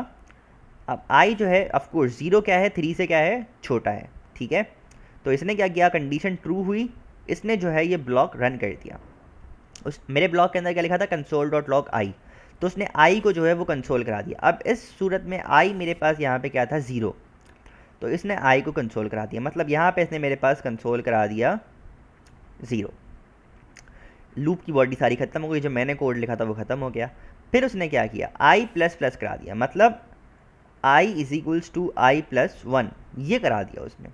अब i जो है ऑफकोर्स 0 क्या है? 3 से क्या है? छोटा है। ठीक है, तो इसने क्या किया? कंडीशन ट्रू हुई, इसने जो है ये ब्लॉक रन कर दिया। उस मेरे ब्लॉक के अंदर क्या लिखा था? console.log i, तो उसने i को जो है वो कंसोल करा दिया। अब इस सूरत में i मेरे पास यहाँ पे क्या था? 0, तो इसने i को कंसोल करा दिया। मतलब यहाँ पे इसने मेरे पास कंसोल करा दिया ज़ीरो। लूप की बॉडी सारी खत्म हो गई, जो मैंने कोड लिखा था वो खत्म हो गया। फिर उसने क्या किया, आई प्लस प्लस करा दिया, मतलब I is equals to I plus one, ये करा दिया उसने।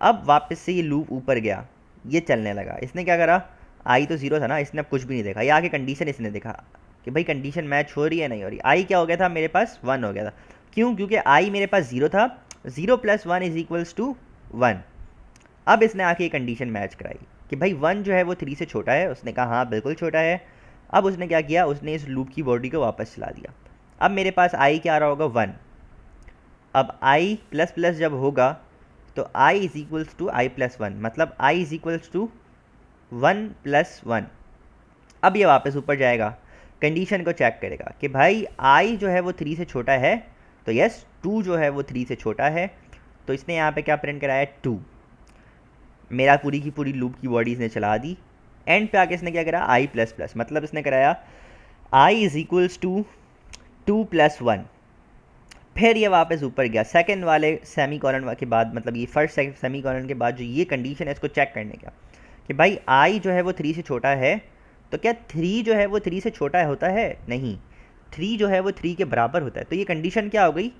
अब वापस से ये लूप ऊपर गया, ये चलने लगा। इसने क्या करा, आई तो ज़ीरो था ना, इसने अब कुछ भी नहीं देखा, ये आगे कंडीशन इसने देखा कि भाई कंडीशन मैच हो रही है नहीं हो रही। आई क्या हो गया था मेरे पास, वन हो गया था। क्यों, क्योंकि आई मेरे पास ज़ीरो था, zero plus one is equals to one. अब इसने आके ये कंडीशन मैच कराई कि भाई वन जो है वो थ्री से छोटा है। उसने कहा हाँ बिल्कुल छोटा है। अब उसने क्या किया, उसने इस लूप की बॉडी को वापस चला दिया। अब मेरे पास आई क्या आ रहा होगा, वन। अब आई प्लस प्लस जब होगा तो I is equals to I plus one, मतलब I is equals to one plus one. अब ये वापस ऊपर जाएगा, कंडीशन को चेक करेगा कि भाई आई जो है वो थ्री से छोटा है, तो यस टू जो है वो थ्री से छोटा है, तो इसने यहाँ पे क्या प्रिंट कराया, टू। मेरा पूरी की पूरी लूप की बॉडी इसने चला दी। एंड पे आके इसने क्या करा, आई प्लस प्लस, मतलब इसने कराया I is equals to two plus one. फिर ये वापस ऊपर गया सेकंड वाले सेमी कॉलन के बाद, मतलब ये फर्स्ट सेमी कॉलन के बाद जो ये कंडीशन है इसको चेक करने का कि भाई आई जो है वो थ्री से छोटा है, तो क्या थ्री जो है वो थ्री से छोटा होता है, नहीं, थ्री जो है वो थ्री के बराबर होता है। तो ये कंडीशन क्या हो गई,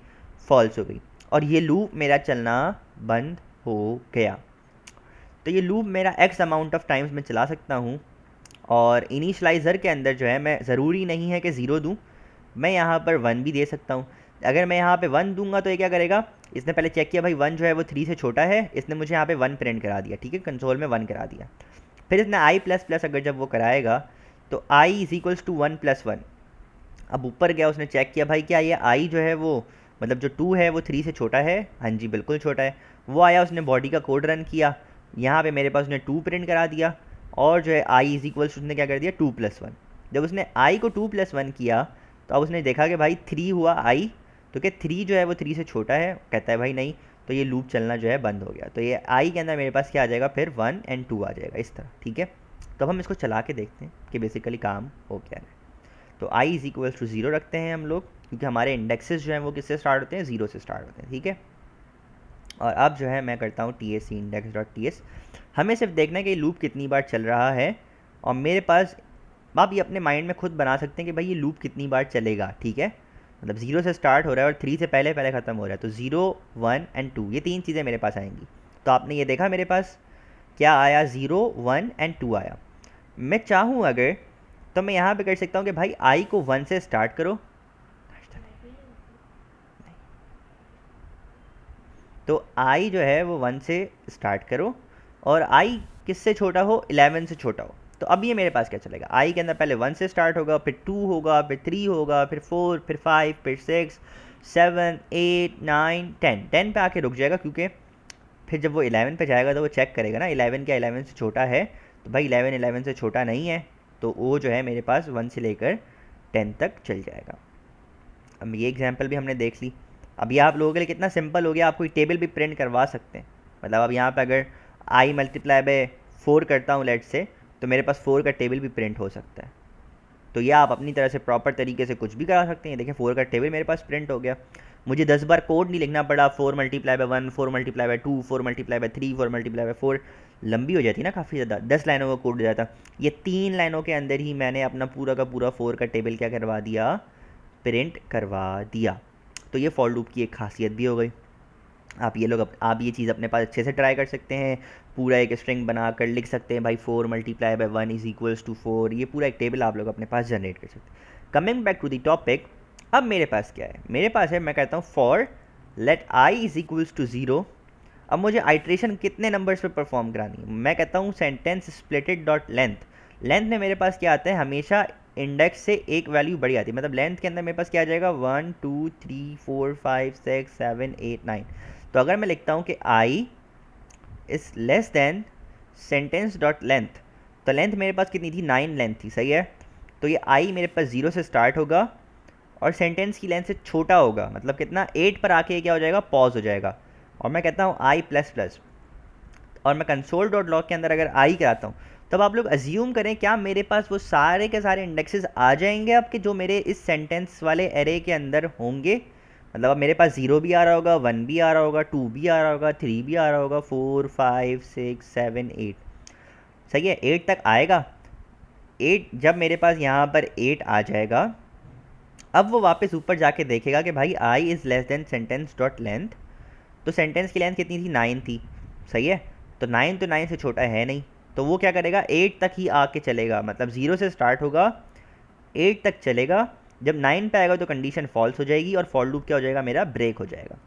फॉल्स हो गई, और ये लूप मेरा चलना बंद हो गया। तो ये लूप मेरा एक्स अमाउंट ऑफ टाइम्स में चला सकता हूँ, और इनिशलाइज़र के अंदर जो है मैं ज़रूरी नहीं है कि ज़ीरो दूँ, मैं यहाँ पर वन भी दे सकता हूँ। अगर मैं यहाँ पे वन दूंगा तो ये क्या करेगा, इसने पहले चेक किया भाई वन जो है वो थ्री से छोटा है, इसने मुझे यहाँ पे वन प्रिंट करा दिया, ठीक है, कंसोल में वन करा दिया। फिर इसने आई प्लस प्लस अगर जब वो कराएगा तो I is equals to one plus one. अब ऊपर गया, उसने चेक किया भाई क्या ये आई जो है वो, मतलब जो टू है वो थ्री से छोटा है, हाँ जी बिल्कुल छोटा है। वो आया, उसने बॉडी का कोड रन किया, यहाँ पे मेरे पास उसने टू प्रिंट करा दिया, और जो है आई इज इक्वल्स उसने क्या कर दिया, टू प्लस वन। जब उसने आई को टू प्लस वन किया तो अब उसने देखा कि भाई थ्री हुआ आई, तो क्या थ्री जो है वो थ्री से छोटा है, कहता है भाई नहीं, तो ये लूप चलना जो है बंद हो गया। तो ये आई के अंदर मेरे पास क्या आ जाएगा, फिर वन एंड टू आ जाएगा इस तरह, ठीक है। तो अब हम इसको चला के देखते हैं कि बेसिकली काम हो क्या है। तो I is equals to zero रखते हैं हम लोग, क्योंकि हमारे इंडेक्सेस जो हैं वो किससे स्टार्ट होते हैं, ज़ीरो से स्टार्ट होते हैं, ठीक है। और अब जो है मैं करता हूँ T S C index dot T S. हमें सिर्फ देखना है कि लूप कितनी बार चल रहा है, और मेरे पास आप ये अपने माइंड में खुद बना सकते हैं कि भाई ये लूप कितनी बार चलेगा, ठीक है। मतलब ज़ीरो से स्टार्ट हो रहा है और थ्री से पहले पहले ख़त्म हो रहा है, तो ज़ीरो वन एंड टू ये तीन चीज़ें मेरे पास आएंगी। तो आपने ये देखा मेरे पास क्या आया, ज़ीरो वन एंड टू आया। मैं चाहूँ अगर तो मैं यहाँ पे कर सकता हूँ कि भाई आई को वन से स्टार्ट करो, तो आई जो है वो वन से स्टार्ट करो, और आई किससे छोटा हो, 11 से छोटा हो। तो अब ये मेरे पास क्या चलेगा, आई के अंदर पहले वन से स्टार्ट होगा, फिर टू होगा, फिर थ्री होगा, फिर फोर, फिर फाइव, फिर six, seven, eight, nine, ten. Ten पे आके रुक जाएगा, क्योंकि फिर जब वो 11 पे जाएगा तो वो चेक करेगा ना 11 क्या 11 से छोटा है, तो भाई 11 11 से छोटा नहीं है, तो वो जो है मेरे पास वन से लेकर 10 तक चल जाएगा। अब ये एग्जांपल भी हमने देख ली। अब ये आप लोगों के लिए कितना सिंपल हो गया, आप कोई टेबल भी प्रिंट करवा सकते हैं। मतलब अब यहाँ पे अगर आई मल्टीप्लाई बाय 4 करता हूँ लेट से, तो मेरे पास 4 का टेबल भी प्रिंट हो सकता है। तो ये आप अपनी तरह से प्रॉपर तरीके से कुछ भी करा सकते हैं। देखिए 4 का टेबल मेरे पास प्रिंट हो गया, मुझे 10 बार कोड नहीं लिखना पड़ा, 4 multiply by 1, 4 multiply bye 2, 4 multiply bye 3, 4 multiply bye 4, लंबी हो जाती ना काफ़ी ज़्यादा, 10 लाइनों का कोड हो जाता। ये 3 लाइनों के अंदर ही मैंने अपना पूरा का पूरा 4 का टेबल क्या करवा दिया, प्रिंट करवा दिया। तो ये फॉर लूप की एक खासियत भी हो गई। आप ये चीज़ अपने पास अच्छे से ट्राई कर सकते हैं, पूरा एक स्ट्रिंग बना कर लिख सकते हैं भाई 4 multiply by 1 is equals to 4, ये पूरा एक टेबल आप लोग अपने पास जनरेट कर सकते हैं। Coming back to the topic, अब मेरे पास क्या है, मेरे पास है, मैं कहता हूँ for let I is equals to zero. अब मुझे आइट्रेशन कितने नंबर्स पे परफॉर्म करानी है, मैं कहता हूँ sentence splitted dot length. Length में मेरे पास क्या आता है, हमेशा इंडेक्स से एक वैल्यू बड़ी आती है, मतलब लेंथ के अंदर मेरे पास क्या आ जाएगा, 1 2 3 4 5 6 7 8 9। तो अगर मैं लिखता हूँ कि I is less than sentence dot length, तो लेंथ मेरे पास कितनी थी, 9 लेंथ थी, सही है। तो ये आई मेरे पास 0 से स्टार्ट होगा और सेंटेंस की लेंथ से छोटा होगा, मतलब कितना, 8 पर आके क्या हो जाएगा, पॉज हो जाएगा। और मैं कहता हूँ आई प्लस प्लस, और मैं कंसोल डॉट लॉग के अंदर अगर आई कराता हूँ, तब आप लोग अज्यूम करें क्या मेरे पास वो सारे के सारे इंडेक्सेस आ जाएंगे आपके जो मेरे इस सेंटेंस वाले एरे के अंदर होंगे। मतलब अब मेरे पास 0 भी आ रहा होगा, 1 भी आ रहा होगा, 2 भी आ रहा होगा, 3 भी आ रहा होगा, 4 5 6 7 8। सही है, 8 तक आएगा। 8 जब मेरे पास यहाँ पर 8 आ जाएगा, अब वो वापस ऊपर जाके देखेगा कि भाई I is less than sentence dot length. तो सेंटेंस की लेंथ कितनी थी, 9 थी। सही है, तो 9 तो 9 से छोटा है नहीं, तो वो क्या करेगा, 8 तक ही आके चलेगा, मतलब 0 से स्टार्ट होगा, 8 तक चलेगा। जब 9 पे आएगा तो कंडीशन फॉल्स हो जाएगी और फॉर लूप क्या हो जाएगा, मेरा ब्रेक हो जाएगा।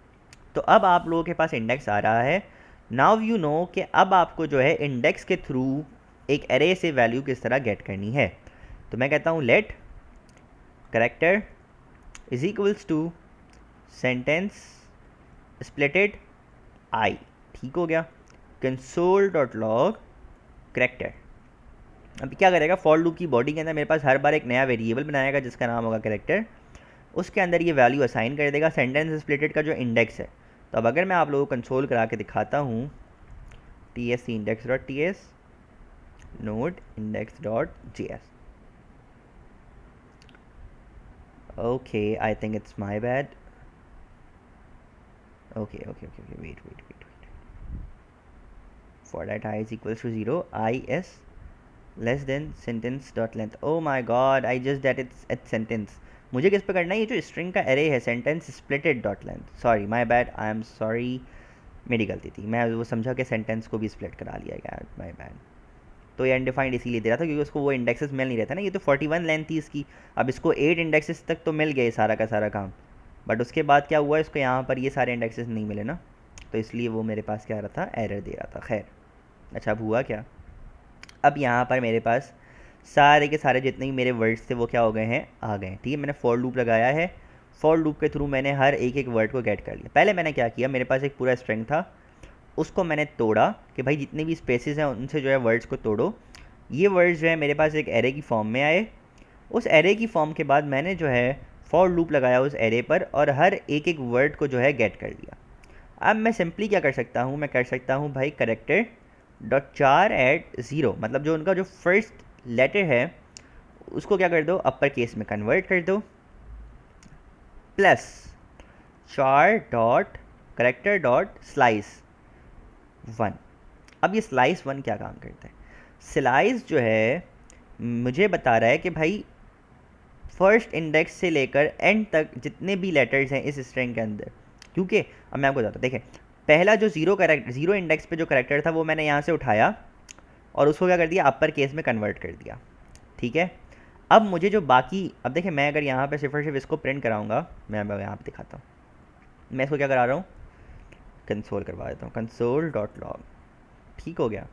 तो अब आप लोगों के पास इंडेक्स आ रहा है। नाउ यू नो कि अब आपको जो है इंडेक्स के थ्रू एक एरे से वैल्यू किस तरह गेट करनी है। तो मैं कहता हूँ let character is equals to sentence splitted I. ठीक हो गया, कंसोल डॉट लॉग करेक्टर। अब क्या करेगा, फॉर लूप की बॉडी के अंदर मेरे पास हर बार एक नया वेरिएबल बनाएगा जिसका नाम होगा करेक्टर। उसके अंदर ये वैल्यू असाइन कर देगा सेंटेंस स्प्लिटेड का जो इंडेक्स है। तो अब अगर मैं आप लोगों को कंसोल करा के दिखाता हूँ, T S C index dot T S node index dot J S. Okay, I think it's my bad. Okay okay okay okay, wait wait wait wait, for that I is equals to 0, I is less than sentence dot length. Oh my god, I just that it's at sentence. मुझे किस पे करना है, ये जो स्ट्रिंग का एरे है sentence splitted dot length. Sorry, my bad, I am sorry, मेरी गलती थी, मैं वो समझा कि सेंटेंस को भी स्प्लिट करा लिया गया, माय बैड। तो ये अनडिफाइंड इसीलिए दे रहा था क्योंकि उसको वो इंडेक्सेस मिल नहीं रहा था ना, ये तो 41 लेंथ थी इसकी। अब इसको 8 इंडेक्सेस तक तो मिल गए सारा का सारा काम, बट उसके बाद क्या हुआ, इसको यहाँ पर ये सारे इंडेक्सेस नहीं मिले ना, तो इसलिए वो मेरे पास क्या आ रहा था, एरर दे रहा था। खैर, अच्छा अब हुआ क्या, अब यहाँ पर मेरे पास सारे के सारे जितने भी मेरे वर्ड्स थे वो क्या हो गए हैं, आ गए। ठीक है, मैंने फॉर लूप लगाया है, फॉर लूप के थ्रू मैंने हर एक एक वर्ड को गेट कर लिया। पहले मैंने क्या किया, मेरे पास एक पूरा स्ट्रिंग था, उसको मैंने तोड़ा कि भाई जितने भी स्पेसेस हैं उनसे जो है वर्ड्स को तोड़ो। ये वर्ड्स जो है मेरे पास एक एरे की फॉर्म में आए। उस एरे की फॉर्म के बाद मैंने जो है फॉर लूप लगाया उस एरे पर और हर एक एक वर्ड को जो है गेट कर लिया। अब मैं सिंपली क्या कर सकता हूँ, मैं कर सकता हूँ भाई करेक्टर डॉट चार एट ज़ीरो, मतलब जो उनका जो फर्स्ट लेटर है उसको क्या कर दो, अपर केस में कन्वर्ट कर दो, प्लस चार डॉट करेक्टर डॉट स्लाइस 1। अब ये स्लाइस 1 क्या काम करता है, स्लाइस जो है मुझे बता रहा है कि भाई फर्स्ट इंडेक्स से लेकर एंड तक जितने भी लेटर्स हैं इस स्ट्रिंग के अंदर, क्योंकि अब मैं आपको बताता हूँ, देखें पहला जो ज़ीरो इंडेक्स पे जो करेक्टर था वो मैंने यहाँ से उठाया और उसको क्या कर दिया, अपर केस में कन्वर्ट कर दिया। ठीक है, अब मुझे जो बाकी, अब देखें मैं अगर यहाँ पे सिर्फ और सिर्फ इसको प्रिंट कराऊंगा, मैं यहाँ पे दिखाता हूँ, मैं इसको क्या करा रहा हूँ, कंसोल करवा देता हूँ, कंसोल डॉट लॉग। ठीक हो गया,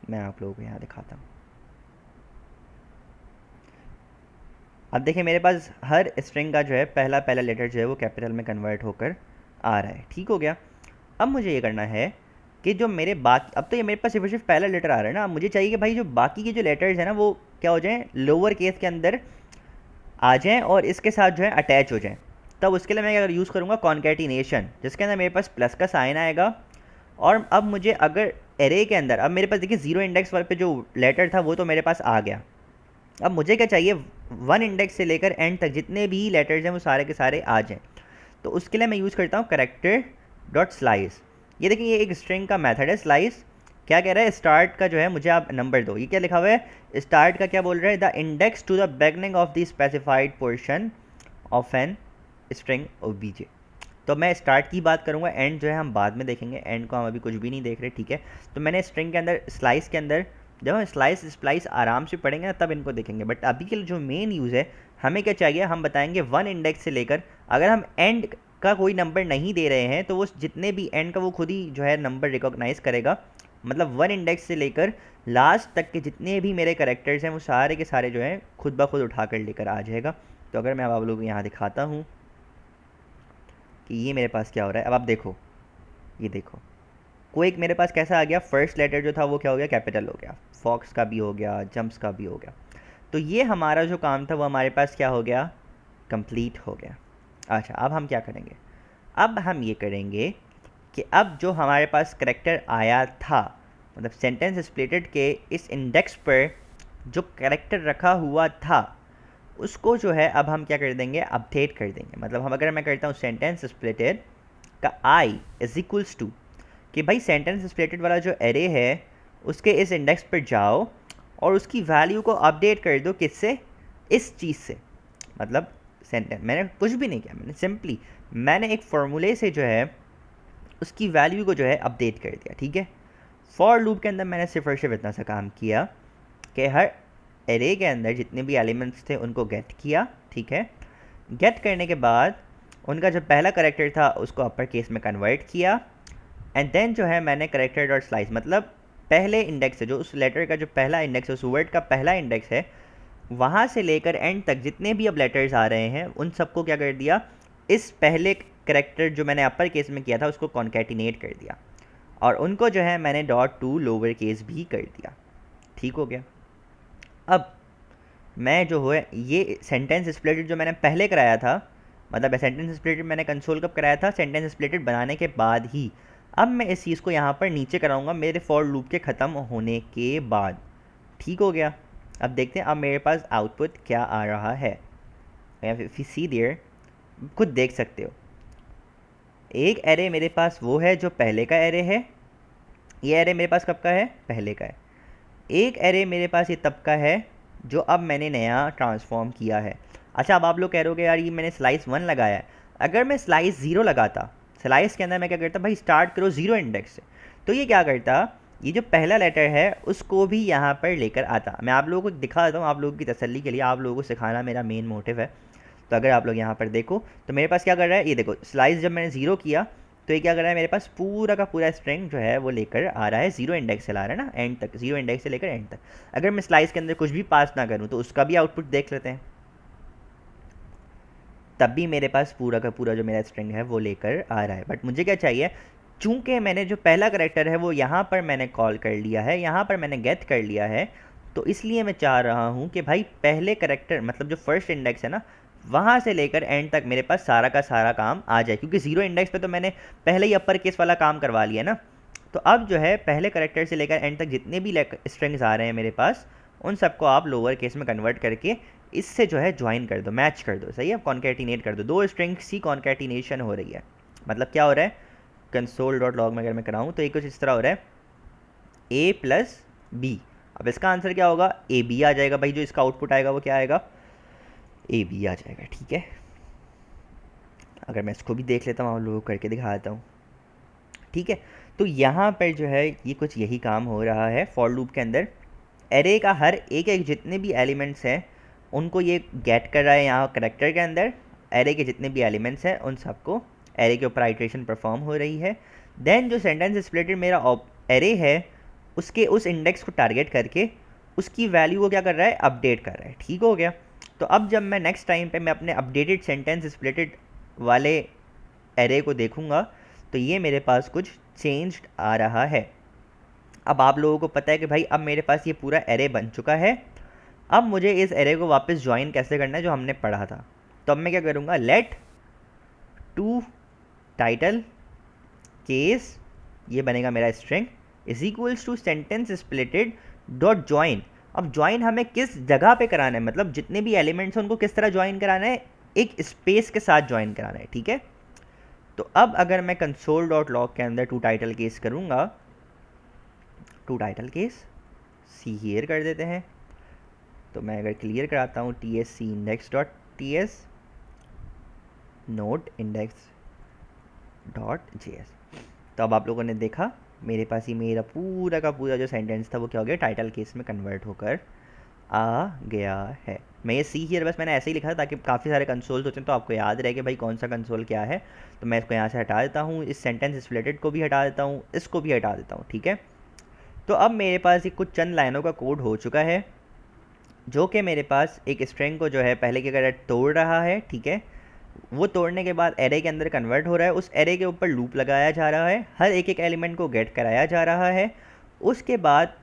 मैं आप लोगों को यहाँ दिखाता हूँ। अब देखिए मेरे पास हर स्ट्रिंग का जो है पहला पहला लेटर जो है वो कैपिटल में कन्वर्ट होकर आ रहा है। ठीक हो गया, अब मुझे ये करना है कि जो मेरे बाकी, अब तो ये मेरे पास सिर्फ सिर्फ पहला लेटर आ रहा है ना, अब मुझे चाहिए कि भाई जो बाकी के जो लेटर्स हैं ना वो क्या हो जाएं, लोअर केस के अंदर आ जाएं और इसके साथ जो है अटैच हो जाएं। तब उसके लिए मैं अगर यूज़ करूँगा कॉन्कैटिनेशन, जिसके अंदर मेरे पास प्लस का साइन आएगा। और अब मुझे अगर एरे के अंदर, अब मेरे पास देखिए ज़ीरो इंडेक्स वाले पे जो लेटर था वो तो मेरे पास आ गया, अब मुझे क्या चाहिए, 1 इंडेक्स से लेकर एंड तक जितने भी लेटर्स हैं वो सारे के सारे आ जाएं। तो उसके लिए मैं यूज़ करता हूँ करेक्टर डॉट स्लाइस। ये देखिए ये एक स्ट्रिंग का मेथड है स्लाइस। क्या कह रहा है, स्टार्ट का जो है मुझे आप नंबर दो, ये क्या लिखा हुआ है, स्टार्ट का क्या बोल रहा है, the index to the beginning of the specified portion of an string OBJ. तो मैं स्टार्ट की बात करूँगा, एंड जो है हम बाद में देखेंगे, एंड को हम अभी कुछ भी नहीं देख रहे। ठीक है, तो मैंने स्ट्रिंग के अंदर स्लाइस के अंदर, जब हम स्लाइस स्प्लाइस आराम से पढ़ेंगे ना तब इनको देखेंगे, बट अभी के लिए जो मेन यूज़ है हमें क्या चाहिए, हम बताएंगे 1 इंडेक्स से लेकर, अगर हम एंड का कोई नंबर नहीं दे रहे हैं तो वो जितने भी एंड का वो खुद ही जो है नंबर रिकॉग्नाइज़ करेगा। मतलब 1 इंडेक्स से लेकर लास्ट तक के जितने भी मेरे करेक्टर्स हैं वो सारे के सारे जो हैं खुद ब खुद उठा कर लेकर आ जाएगा। तो अगर मैं अब आप लोगों को यहाँ दिखाता हूँ कि ये मेरे पास क्या हो रहा है, अब आप देखो, ये देखो कोई एक मेरे पास कैसा आ गया, फर्स्ट लेटर जो था वो क्या हो गया, कैपिटल हो गया, फॉक्स का भी हो गया, जंप्स का भी हो गया। तो ये हमारा जो काम था वो हमारे पास क्या हो गया, कंप्लीट हो गया। अच्छा अब हम क्या करेंगे, अब हम ये करेंगे कि अब जो हमारे पास करेक्टर आया था, मतलब सेंटेंस स्प्लिटेड के इस इंडेक्स पर जो करेक्टर रखा हुआ था उसको जो है अब हम क्या कर देंगे, अपडेट कर देंगे। मतलब हम, अगर मैं करता हूँ सेंटेंस स्प्लिटेड का आई इज इक्वल्स टू कि भाई सेंटेंस स्प्लिटेड वाला जो एरे है उसके इस इंडेक्स पर जाओ और उसकी वैल्यू को अपडेट कर दो, किससे, इस चीज़ से। मतलब सेंटेंस मैंने कुछ भी नहीं किया, मैंने सिंपली मैंने एक फॉर्मूले से जो है उसकी वैल्यू को जो है अपडेट कर दिया, ठीक है। फॉर लूप के अंदर मैंने सिर्फ और सिर्फ इतना सा काम किया कि हर एरे के अंदर जितने भी एलिमेंट्स थे उनको गेट किया, ठीक है। गेट करने के बाद उनका जो पहला करेक्टर था उसको अपर केस में कन्वर्ट किया, एंड देन जो है मैंने करेक्टर डॉट स्लाइस, मतलब पहले इंडेक्स है जो उस लेटर का जो पहला इंडेक्स है, उस वर्ड का पहला इंडेक्स है, वहाँ से लेकर एंड तक जितने भी अब लेटर्स आ रहे हैं उन सबको क्या कर दिया, इस पहले करेक्टर जो मैंने अपर केस में किया था उसको कॉन्केटिनेट कर दिया, और उनको जो है मैंने डॉट टू लोअर केस भी कर दिया, ठीक हो गया। अब मैं जो है ये सेंटेंस स्प्लिटेड जो मैंने पहले कराया था, मतलब सेंटेंस स्प्लिटेड मैंने कंसोल कब कराया था, सेंटेंस स्प्लिटेड बनाने के बाद ही। अब मैं इस चीज़ को यहाँ पर नीचे कराऊंगा मेरे फॉर लूप के ख़त्म होने के बाद, ठीक हो गया। अब देखते हैं अब मेरे पास आउटपुट क्या आ रहा है। इफ यू सी देयर, खुद देख सकते हो, एक एरे मेरे पास वो है जो पहले का एरे है, ये एरे मेरे पास कब का है, पहले का है। एक एरे मेरे पास ये तब का है जो अब मैंने नया ट्रांसफॉर्म किया है। अच्छा, अब आप लोग कह रहे हो यार ये मैंने स्लाइस 1 लगाया है, अगर मैं स्लाइस 0 लगाता, स्लाइस के अंदर मैं क्या करता, भाई स्टार्ट करो 0 इंडेक्स से, तो ये क्या करता, ये जो पहला लेटर है उसको भी यहाँ पर लेकर आता। मैं आप लोगों को दिखा देता हूँ, आप लोगों की तसल्ली के लिए, आप लोगों को सिखाना मेरा मेन मोटिव है। तो अगर आप लोग यहाँ पर देखो तो मेरे पास क्या कर रहा है, ये देखो स्लाइस जब मैंने 0 किया तो ये क्या कर रहा है, मेरे पास पूरा का पूरा स्ट्रिंग जो है वो लेकर आ रहा है, 0 इंडेक्स से ला रहा है ना, एंड तक, 0 इंडेक्स से लेकर एंड तक। अगर मैं स्लाइस के अंदर कुछ भी पास ना करूँ तो उसका भी आउटपुट देख लेते हैं, तब भी मेरे पास पूरा का पूरा जो मेरा स्ट्रिंग है वो लेकर आ रहा है। बट मुझे क्या चाहिए, चूंकि मैंने जो पहला करेक्टर है वो यहाँ पर मैंने कॉल कर लिया है, यहाँ पर मैंने गेट कर लिया है, तो इसलिए मैं चाह रहा हूँ कि भाई पहले करेक्टर मतलब जो फर्स्ट इंडेक्स है ना, वहाँ से लेकर एंड तक मेरे पास सारा का सारा काम आ जाए, क्योंकि 0 इंडेक्स पे तो मैंने पहले ही अपर केस वाला काम करवा लिया ना। तो अब जो है पहले करेक्टर से लेकर एंड तक जितने भी स्ट्रिंग्स आ रहे हैं मेरे पास, उन सबको आप लोअर केस में कन्वर्ट करके इससे जो है ज्वाइन कर दो, मैच कर दो, सही है, कॉन्केटिनेट कर दो, दो स्ट्रिंग्स की कॉन्केटिनेशन हो रही है। मतलब क्या हो रहा है, कंसोल डॉट लॉग में अगर मैं कराऊँ तो ये कुछ इस तरह हो रहा है, ए प्लस बी। अब इसका आंसर क्या होगा, ए बी आ जाएगा भाई, जो इसका आउटपुट आएगा वो क्या आएगा, ए बी आ जाएगा, ठीक है। अगर मैं इसको भी देख लेता हूँ, आप लोगों को करके दिखा देता हूँ, ठीक है। तो यहाँ पर जो है ये कुछ यही काम हो रहा है फॉर लूप के अंदर। एरे का हर एक एक जितने भी एलिमेंट्स हैं उनको ये गेट कर रहा है यहाँ करेक्टर के अंदर, एरे के जितने भी एलिमेंट्स हैं उन सबको एरे के ऊपर आइट्रेशन परफॉर्म हो रही है। देन जो सेंटेंस स्प्लिटेड मेरा एरे है उसके उस इंडेक्स को टारगेट करके उसकी वैल्यू को क्या कर रहा है, अपडेट कर रहा है, ठीक हो गया। तो अब जब मैं नेक्स्ट टाइम पे मैं अपने अपडेटेड सेंटेंस स्प्लिटेड वाले एरे को देखूंगा तो ये मेरे पास कुछ चेंज्ड आ रहा है। अब आप लोगों को पता है कि भाई अब मेरे पास ये पूरा एरे बन चुका है, अब मुझे इस एरे को वापस ज्वाइन कैसे करना है जो हमने पढ़ा था। तो अब मैं क्या करूँगा, लेट टू टाइटल केस, ये बनेगा मेरा string, is equals to sentence splitted dot join. अब ज्वाइन हमें किस जगह पे कराना है, मतलब जितने भी एलिमेंट्स हैं उनको किस तरह ज्वाइन कराना है, एक स्पेस के साथ ज्वाइन कराना है, ठीक है। तो अब अगर मैं कंसोल डॉट लॉग के अंदर टू टाइटल केस करूँगा, to title case see here कर देते हैं, तो मैं अगर क्लियर कराता हूँ T S C index dot T S node index dot J S, तो अब आप लोगों ने देखा मेरे पास ही मेरा पूरा का पूरा जो सेंटेंस था वो क्या हो गया, टाइटल केस में कन्वर्ट होकर आ गया है। मैं ये सी हियर बस मैंने ऐसे ही लिखा था ताकि काफ़ी सारे कंसोल्स होते हैं तो आपको याद रहे कि भाई कौन सा कंसोल क्या है। तो मैं इसको यहाँ से हटा देता हूँ, इस सेंटेंस स्प्लिटेड को भी हटा देता हूँ, इसको भी हटा देता हूँ, ठीक है। तो अब मेरे पास ये कुछ चंद लाइनों का कोड हो चुका है जो कि मेरे पास एक स्ट्रिंग को जो है पहले की तरह तोड़ रहा है, ठीक है। वो तोड़ने के बाद एरे के अंदर कन्वर्ट हो रहा है, उस एरे के ऊपर लूप लगाया जा रहा है, हर एक एक एलिमेंट को गेट कराया जा रहा है। उसके बाद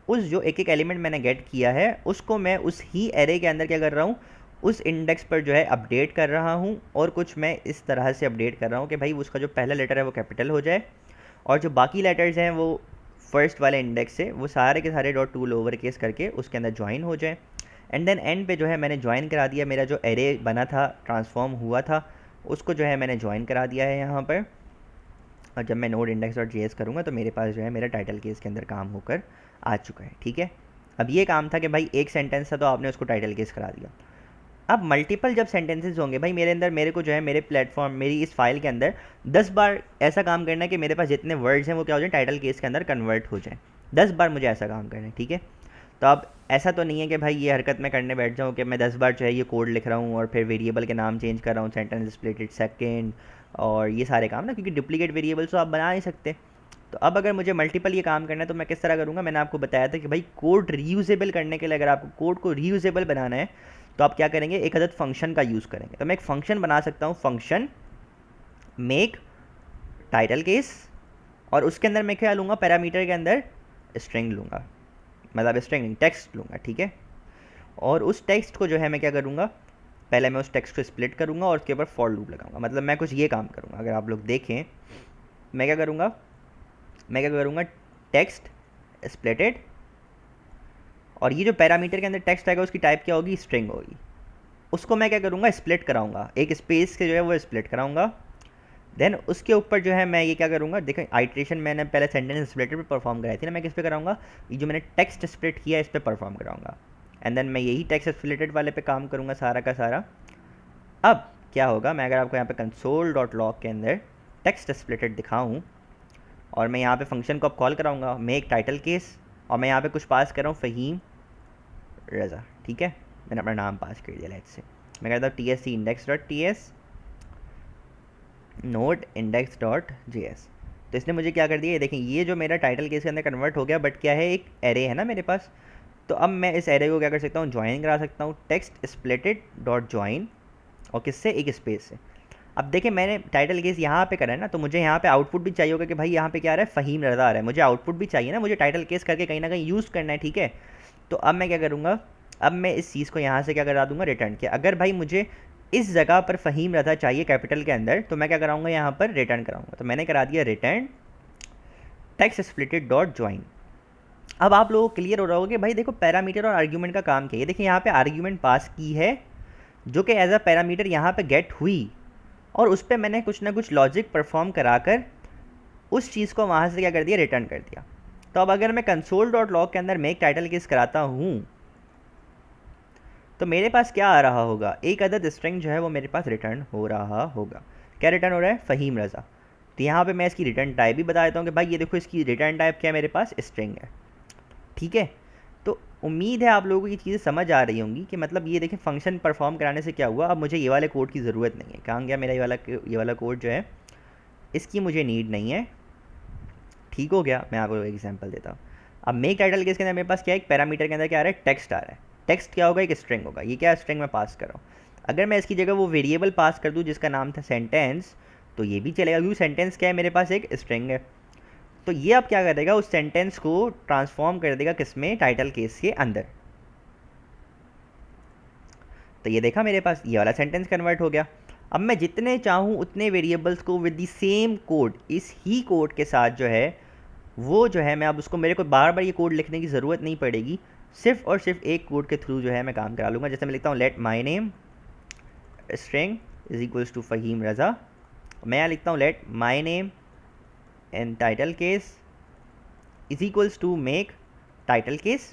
उस जो एक एक एलिमेंट मैंने गेट किया है उसको मैं उस ही एरे के अंदर क्या कर रहा हूँ, उस इंडेक्स पर जो है अपडेट कर रहा हूँ, और कुछ मैं इस तरह से अपडेट कर रहा हूँ कि भाई उसका जो पहला लेटर है वो कैपिटल हो जाए और जो बाकी लेटर्स हैं वो फर्स्ट वाले इंडेक्स से वो सारे के सारे डॉट टू लोअर केस करके उसके अंदर ज्वाइन हो जाए। एंड देन एंड पे जो है मैंने ज्वाइन करा दिया, मेरा जो एरे बना था ट्रांसफॉर्म हुआ था उसको जो है मैंने ज्वाइन करा दिया है यहाँ पर। और जब मैं नोड इंडेक्स डॉट जेएस करूँगा तो मेरे पास जो है मेरा टाइटल केस के अंदर काम होकर आ चुका है। ठीक है, अब ये काम था कि भाई एक सेंटेंस था तो आपने उसको टाइटल केस करा दिया। अब मल्टीपल जब सेंटेंसेस होंगे भाई मेरे अंदर, मेरे को जो है मेरे प्लेटफॉर्म, मेरी इस फाइल के अंदर 10 बार ऐसा काम करना है कि मेरे पास जितने वर्ड्स हैं वो क्या हो जाए, टाइटल केस के अंदर कन्वर्ट हो जाए। 10 बार मुझे ऐसा काम करना है। ठीक है, तो अब ऐसा तो नहीं है कि भाई ये हरकत मैं करने बैठ जाऊँ कि मैं 10 बार जो है ये कोड लिख रहा हूँ और फिर वेरिएबल के नाम चेंज कर रहा हूँ, सेंटेंस स्प्लिटेड सेकेंड और ये सारे काम ना, क्योंकि डुप्लीकेट वेरिएबल्स तो आप बना नहीं सकते। तो अब अगर मुझे मल्टीपल ये काम करना है तो मैं किस तरह करूँगा, मैंने आपको बताया था कि भाई कोड रीयूजेबल करने के लिए, अगर आपको कोड को रीयूजेबल बनाना है तो आप क्या करेंगे, एक अदद फंक्शन का यूज़ करेंगे। तो मैं एक फंक्शन बना सकता हूँ, फंक्शन मेक टाइटल केस, और उसके अंदर मैं क्या लूँगा, पैरामीटर के अंदर स्ट्रिंग लूँगा, मतलब स्ट्रिंग टेक्स्ट लूँगा। ठीक है, और उस टेक्स्ट को जो है मैं क्या करूँगा, पहले मैं उस टेक्स्ट को स्प्लिट करूँगा और उसके ऊपर फॉर लूप लगाऊंगा। मतलब मैं कुछ ये काम करूँगा, अगर आप लोग देखें मैं क्या करूँगा, टेक्स्ट स्प्लिटेड, और ये जो पैरामीटर के अंदर टेक्स्ट आएगा उसकी टाइप क्या होगी, स्ट्रिंग होगी। उसको मैं क्या करूँगा, स्प्लिट कराऊंगा, एक स्पेस के जो है वो स्प्लिट कराऊंगा। देन उसके ऊपर जो है मैं ये क्या करूँगा, देखें आइट्रेशन मैंने पहले सेंटेंस स्प्लिटर पे परफॉर्म कराई थी ना, मैं किस पे कराऊंगा, ये जो मैंने टेक्स्ट स्प्लिट किया है इस पर परफॉर्म कराऊंगा। एंड देन मैं यही टेक्स्ट स्प्लिटेड वाले पे काम करूँगा सारा का सारा। अब क्या होगा, मैं अगर आपको यहाँ पे कंसोल डॉट लॉग के अंदर टेक्स्ट स्प्लिटेड दिखाऊँ और मैं यहाँ पे फंक्शन को अब कॉल कराऊंगा मेक टाइटल केस, और मैं यहाँ पे कुछ पास कर रहा हूँ फ़हीम रज़ा। ठीक है, मैंने अपना नाम पास कर दिया। लेट्स से मैं कहता हूँ T S C index dot T S node index dot J S. तो इसने मुझे क्या कर दिया, ये देखें ये जो मेरा टाइटल केस के अंदर कन्वर्ट हो गया, बट क्या है, एक एरे है ना मेरे पास। तो अब मैं इस एरे को क्या कर सकता हूँ, ज्वाइन करा सकता हूँ, टेक्स्ट स्प्लिटेड डॉट ज्वाइन, और किससे, एक स्पेस से। अब देखिए मैंने टाइटल केस यहाँ पे करा है ना, तो मुझे यहाँ पे आउटपुट भी चाहिए होगा कि भाई यहाँ पे क्या आ रहा है, फ़हीम रज़ा आ रहा है, मुझे आउटपुट भी चाहिए ना, मुझे टाइटल केस करके कहीं ना कहीं यूज़ करना है। ठीक है, तो अब मैं क्या करूँगा, अब मैं इस चीज़ को यहाँ से क्या करा दूँगा, रिटर्न किया। अगर भाई मुझे इस जगह पर फ़हीम रज़ा चाहिए कैपिटल के अंदर, तो मैं क्या कराऊँगा, यहाँ पर रिटर्न कराऊँगा। तो मैंने करा दिया return text splitted dot join. अब आप लोगों को क्लियर हो रहा होगा कि भाई देखो पैरामीटर और आर्ग्यूमेंट का काम क्या है। देखिए यहाँ पे आर्ग्यूमेंट पास की है जो कि एज अ पैरामीटर यहाँ पे गेट हुई, और उस पर मैंने कुछ ना कुछ लॉजिक परफॉर्म कराकर उस चीज़ को वहाँ से क्या कर दिया, रिटर्न कर दिया। तो अब अगर मैं कंसोल डॉट लॉग के अंदर मेक टाइटल केस कराता हूँ तो मेरे पास क्या आ रहा होगा, एक अदद स्ट्रिंग जो है वो मेरे पास रिटर्न हो रहा होगा। क्या रिटर्न हो रहा है, फ़हीम रज़ा। तो यहाँ पे मैं इसकी रिटर्न टाइप भी बता देता हूँ कि भाई ये देखो इसकी रिटर्न टाइप क्या है, मेरे पास स्ट्रिंग है। ठीक है, तो उम्मीद है आप लोगों को ये चीज़ें समझ आ रही होंगी कि मतलब ये देखें फंक्शन परफॉर्म कराने से क्या हुआ। अब मुझे ये वाले कोड की ज़रूरत नहीं है, कहाँ गया मेरा ये वाला कोड जो है, इसकी मुझे नीड नहीं है। ठीक हो गया, मैं आपको एक एग्जांपल देता हूँ। अब मेक टाइटल केस के अंदर मेरे पास क्या है, एक पैरामीटर के अंदर क्या आ रहा है, टेक्स्ट आ रहा है। टेक्स्ट क्या होगा, एक स्ट्रिंग होगा। ये क्या स्ट्रिंग मैं पास कर रहा हूँ। अगर मैं इसकी जगह वो वेरिएबल पास कर दूँ जिसका नाम था सेंटेंस, तो ये भी चलेगा क्योंकि सेंटेंस क्या है, मेरे पास एक स्ट्रिंग है। तो ये अब क्या करेगा, उस सेंटेंस को ट्रांसफॉर्म कर देगा किसमें, टाइटल केस के अंदर। तो ये देखा मेरे पास ये वाला सेंटेंस कन्वर्ट हो गया। अब मैं जितने चाहूँ उतने वेरिएबल्स को विद द सेम कोड, इस ही कोड के साथ जो है वो जो है मैं अब उसको, मेरे को बार बार ये कोड लिखने की ज़रूरत नहीं पड़ेगी, सिर्फ और सिर्फ एक कोड के थ्रू जो है मैं काम करा लूँगा। जैसे मैं लिखता हूँ let my name string is equals to Faheem Raza. मैं यहाँ लिखता हूँ let my name in title case is equals to make title case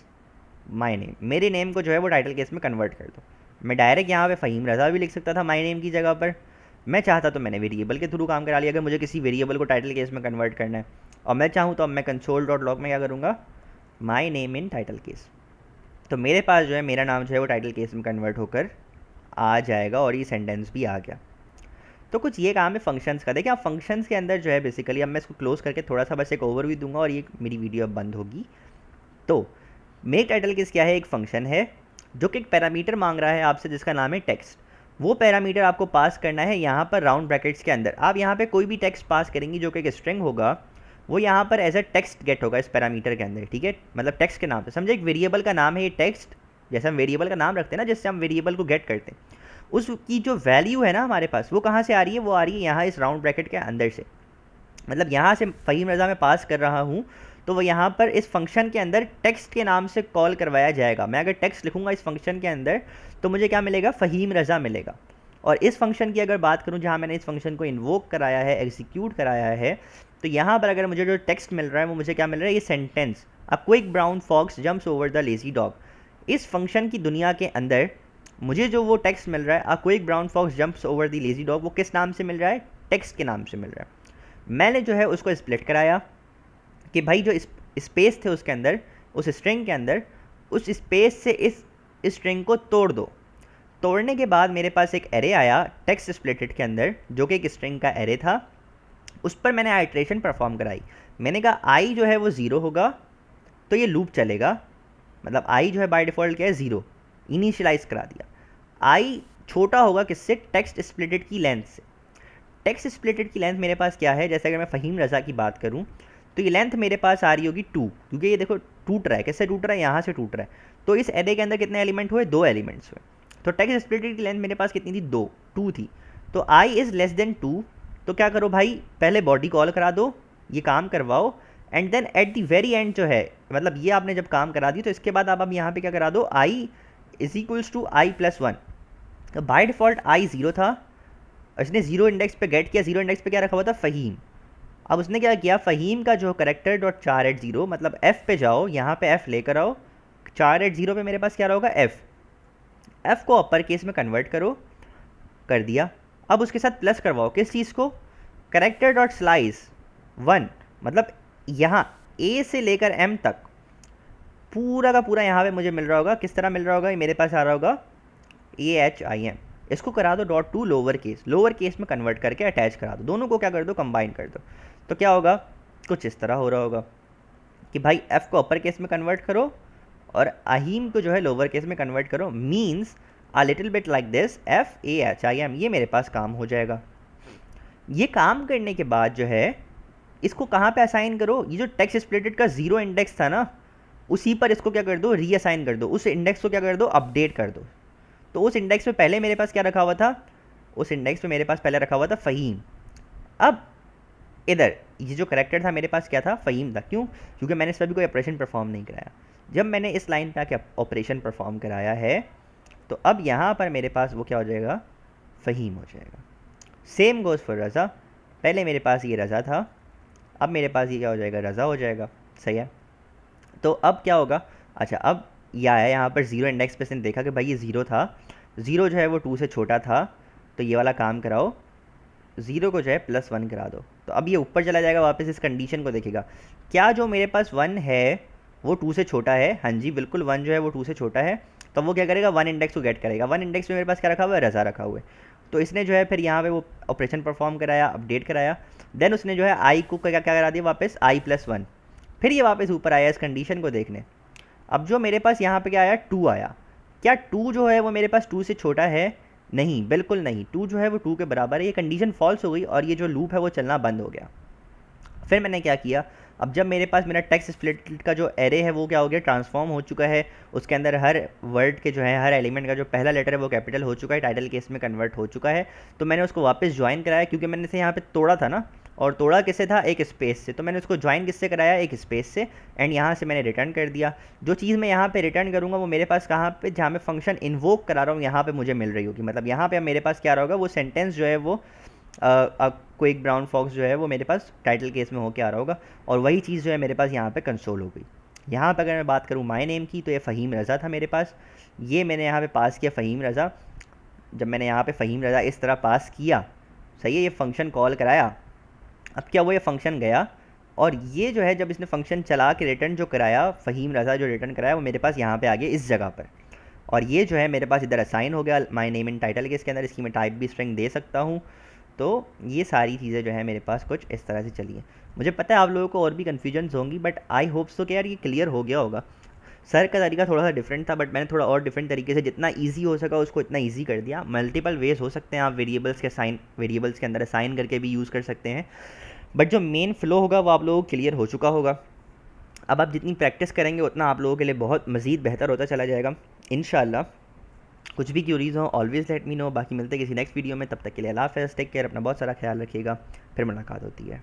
my name. मेरे नेम को जो है वो टाइटल केस में कन्वर्ट कर दो। मैं डायरेक्ट यहाँ पे फ़हीम रज़ा भी लिख सकता था माई नेम की जगह पर, मैं चाहता तो मैंने वेरिएबल के थ्रू काम करा लिया अगर मुझे किसी वेरिएबल को टाइटल केस में कन्वर्ट करना है। और मैं चाहूँ तो अब मैं कंसोल डॉट लॉग में क्या करूँगा, माई नेम इन टाइटल केस। तो मेरे पास जो है मेरा नाम जो है वो टाइटल केस में कन्वर्ट होकर आ जाएगा और ये सेंटेंस भी आ गया। तो कुछ ये काम है फंक्शंस का। देखिए आप फंक्शंस के अंदर जो है बेसिकली, अब मैं इसको क्लोज करके थोड़ा सा बस एक ओवरव्यू दूंगा और ये मेरी वीडियो अब बंद होगी। तो मेक टाइटल केस क्या है, एक फंक्शन है जो कि एक पैरामीटर मांग रहा है आपसे जिसका नाम है टेक्स्ट। वो पैरामीटर आपको पास करना है यहाँ पर राउंड ब्रैकेट्स के अंदर। आप यहाँ पे कोई भी टेक्स्ट पास करेंगी जो कि एक स्ट्रिंग होगा, वो यहाँ पर एज अ टेक्स्ट गेट होगा इस पैरामीटर के अंदर। ठीक है, मतलब टेक्स्ट के नाम से समझे, एक वेरिएबल का नाम है ये टेक्स्ट, जैसे हम वेरिएबल का नाम रखते हैं ना, जिससे हम वेरिएबल को गेट करते हैं, उसकी जो वैल्यू है ना हमारे पास वो कहाँ से आ रही है, वो आ रही है यहाँ इस राउंड ब्रैकेट के अंदर से। मतलब यहाँ से फ़हीम रज़ा में पास कर रहा हूँ तो वो यहाँ पर इस फंक्शन के अंदर टेक्स्ट के नाम से कॉल करवाया जाएगा। मैं अगर टेक्स्ट लिखूँगा इस फंक्शन के अंदर तो मुझे क्या मिलेगा, फ़हीम रज़ा मिलेगा। और इस फंक्शन की अगर बात करूँ जहाँ मैंने इस फंक्शन को इन्वोक कराया है, एग्जीक्यूट कराया है, तो यहाँ पर अगर मुझे जो टेक्स्ट मिल रहा है वो मुझे क्या मिल रहा है, ये sentence, a quick brown fox jumps over the lazy dog. इस फंक्शन की दुनिया के अंदर मुझे जो वो टेक्स्ट मिल रहा है, a quick brown fox jumps over the lazy dog, वो किस नाम से मिल रहा है, टेक्स्ट के नाम से मिल रहा है। मैंने जो है उसको स्प्लिट कराया कि भाई जो स्पेस थे उसके अंदर, उस स्ट्रिंग के अंदर, उस स्पेस से इस स्ट्रिंग को तोड़ दो। तोड़ने के बाद मेरे पास एक एरे आया टेक्स्ट स्प्लिटेड के अंदर, जो कि एक स्ट्रिंग का एरे था। उस पर मैंने आइट्रेशन परफॉर्म कराई। मैंने कहा आई जो है वो ज़ीरो होगा तो ये लूप चलेगा, मतलब आई जो है बाय डिफ़ॉल्ट क्या है, ज़ीरो, इनिशियलाइज करा दिया। आई छोटा होगा किससे, टेक्स्ट स्प्लिटेड की लेंथ से। टेक्स्ट स्प्लिटेड की लेंथ मेरे पास क्या है, जैसे अगर मैं फ़हीम रज़ा की बात करूँ तो ये लेंथ मेरे पास आ रही होगी 2, क्योंकि ये देखो टूट रहा है, किससे टूट रहा है, यहाँ से टूट रहा है। तो इस एरे के अंदर कितने एलिमेंट हुए, 2 एलिमेंट्स हुए। तो टेक्स्ट स्प्लिटेड की लेंथ मेरे पास कितनी थी, 2 थी। तो आई इज़ लेस देन 2, तो क्या करो भाई, पहले बॉडी कॉल करा दो, ये काम करवाओ, and then at the very end जो है, मतलब ये आपने जब काम करा दी तो इसके बाद आप अब यहाँ पे क्या करा दो, I is equals to I plus 1। तो बाय डिफ़ॉल्ट आई 0 था, इसने 0 इंडेक्स पे गेट किया, 0 इंडेक्स पे क्या रखा हुआ था, फ़हीम। अब उसने क्या किया, फ़हीम का जो करेक्टर डॉट 4 मतलब एफ़ पे जाओ, यहाँ पे एफ़ लेकर आओ, 4 पे मेरे पास क्या होगा, एफ़ को अपर केस में कन्वर्ट करो, कर दिया। अब उसके साथ प्लस करवाओ, किस चीज़ को, करेक्टर डॉट स्लाइस 1, मतलब यहाँ ए से लेकर एम तक पूरा का पूरा यहाँ पे मुझे मिल रहा होगा, किस तरह मिल रहा होगा, ये मेरे पास आ रहा होगा AHIM। इसको करा दो डॉट टू लोअर केस में कन्वर्ट करके अटैच करा दो, दोनों को क्या कर दो, कंबाइन कर दो। तो क्या होगा, कुछ इस तरह हो रहा होगा कि भाई एफ़ को अपर केस में कन्वर्ट करो और अहीम को जो है लोअर केस में कन्वर्ट करो, means a little bit like this FAHIM, ये मेरे पास काम हो जाएगा। ये काम करने के बाद जो है इसको कहाँ पे असाइन करो, ये जो टेक्स्ट स्प्लिटेड का 0 इंडेक्स था ना, उसी पर इसको क्या कर दो, रीअसाइन कर दो, उस इंडेक्स को क्या कर दो, अपडेट कर दो। तो उस इंडेक्स पे पहले मेरे पास क्या रखा हुआ था, उस इंडेक्स पे मेरे पास पहले रखा हुआ था फ़हीम। अब इधर ये जो करेक्टर था मेरे पास क्या था, फ़हीम था। क्यों, क्योंकि मैंने इस पर भी कोई ऑपरेशन परफॉर्म नहीं कराया। जब मैंने इस लाइन पे आके ऑपरेशन परफॉर्म कराया है तो अब यहाँ पर मेरे पास वो क्या हो जाएगा, फ़हीम हो जाएगा। सेम गोज़ फॉर रज़ा, पहले मेरे पास ये रज़ा था, अब मेरे पास ये क्या हो जाएगा, रज़ा हो जाएगा। सही है। तो अब क्या होगा, अच्छा अब ये आया यहाँ पर 0 इंडेक्स पे, इसने देखा कि भाई ये 0 था, 0 जो है वो 2 से छोटा था, तो ये वाला काम कराओ, 0 को जो है +1 करा दो। तो अब ये ऊपर चला जाएगा, वापस इस कंडीशन को देखेगा, क्या जो मेरे पास 1 है वो 2 से छोटा है, हाँ जी बिल्कुल 1 जो है वो 2 से छोटा है। तो वो क्या करेगा, 1 इंडेक्स को गेट करेगा। 1 इंडेक्स में मेरे पास क्या रखा हुआ है, रज़ा रखा हुआ है। तो इसने जो है फिर यहाँ पे वो ऑपरेशन परफॉर्म कराया, अपडेट कराया, देन उसने जो है आई को क्या क्या करा दिया, वापस I+1। फिर ये वापस ऊपर आया इस कंडीशन को देखने। अब जो मेरे पास यहाँ पे क्या आया, 2 आया। क्या 2 जो है वो मेरे पास 2 से छोटा है, नहीं बिल्कुल नहीं, 2 जो है वो 2 के बराबर है। ये कंडीशन फॉल्स हो गई और ये जो लूप है वो चलना बंद हो गया। फिर मैंने क्या किया, अब जब मेरे पास मेरा टेक्स्ट स्प्लिट का जो एरे है वो क्या हो गया, ट्रांसफॉर्म हो चुका है, उसके अंदर हर वर्ड के जो है हर एलिमेंट का जो पहला लेटर है वो कैपिटल हो चुका है, टाइटल केस में कन्वर्ट हो चुका है। तो मैंने उसको वापस ज्वाइन कराया, क्योंकि मैंने इसे यहाँ पे तोड़ा था ना, और तोड़ा किससे था, एक स्पेस से। तो मैंने उसको ज्वाइन किससे कराया, एक स्पेस से, एंड यहाँ से मैंने रिटर्न कर दिया। जो चीज़ मैं यहाँ पे रिटर्न करूँगा वो मेरे पास कहाँ पे, जहाँ मैं फंक्शन इन्वोक करा रहा हूँ यहाँ पे मुझे मिल रही होगी। मतलब यहाँ पे मेरे पास क्या होगा, वो सेंटेंस जो है वो क्विक ब्राउन फॉक्स जो है वो मेरे पास टाइटल केस में होके आ रहा होगा, और वही चीज़ जो है मेरे पास यहाँ पे कंसोल हो गई। यहाँ पे अगर मैं बात करूँ माय नेम की, तो ये फ़हीम रज़ा था मेरे पास, ये मैंने यहाँ पे पास किया फ़हीम रज़ा। जब मैंने यहाँ पे फ़हीम रज़ा इस तरह पास किया, सही है, ये फंक्शन कॉल कराया। अब क्या हुआ, ये फंक्शन गया और ये जो है जब इसने फंक्शन चला के रिटर्न जो कराया, फ़हीम रज़ा जो रिटर्न कराया वो मेरे पास यहाँ पे आ गया इस जगह पर, और ये जो है मेरे पास इधर असाइन हो गया माय नेम इन टाइटल के इसके अंदर। इसकी मैं टाइप भी स्ट्रिंग दे सकता हूँ। तो ये सारी चीज़ें जो है मेरे पास कुछ इस तरह से चली हैं। मुझे पता है आप लोगों को और भी कन्फ्यूजन्स होंगी, बट आई होप सो कि यार ये क्लियर हो गया होगा। सर का तरीका थोड़ा सा डिफरेंट था, बट मैंने थोड़ा और डिफरेंट तरीके से जितना ईजी हो सका उसको इतना ईजी कर दिया। मल्टीपल वेज हो सकते हैं, आप वेरिएबल्स के अंदर असाइन करके भी यूज़ कर सकते हैं, बट जो मेन फ्लो होगा वो आप लोगों को क्लियर हो चुका होगा। अब आप जितनी प्रैक्टिस करेंगे उतना आप लोगों के लिए बहुत मज़ीद बेहतर होता चला जाएगा इंशाल्लाह। कुछ भी क्यूरीज हो ऑलवेज़ लेट मी नो। बाकी मिलते हैं किसी नेक्स्ट वीडियो में, तब तक के लिए अल्लाह हाफ़िज़, टेक केयर, अपना बहुत सारा ख्याल रखिएगा, फिर मुलाकात होती है।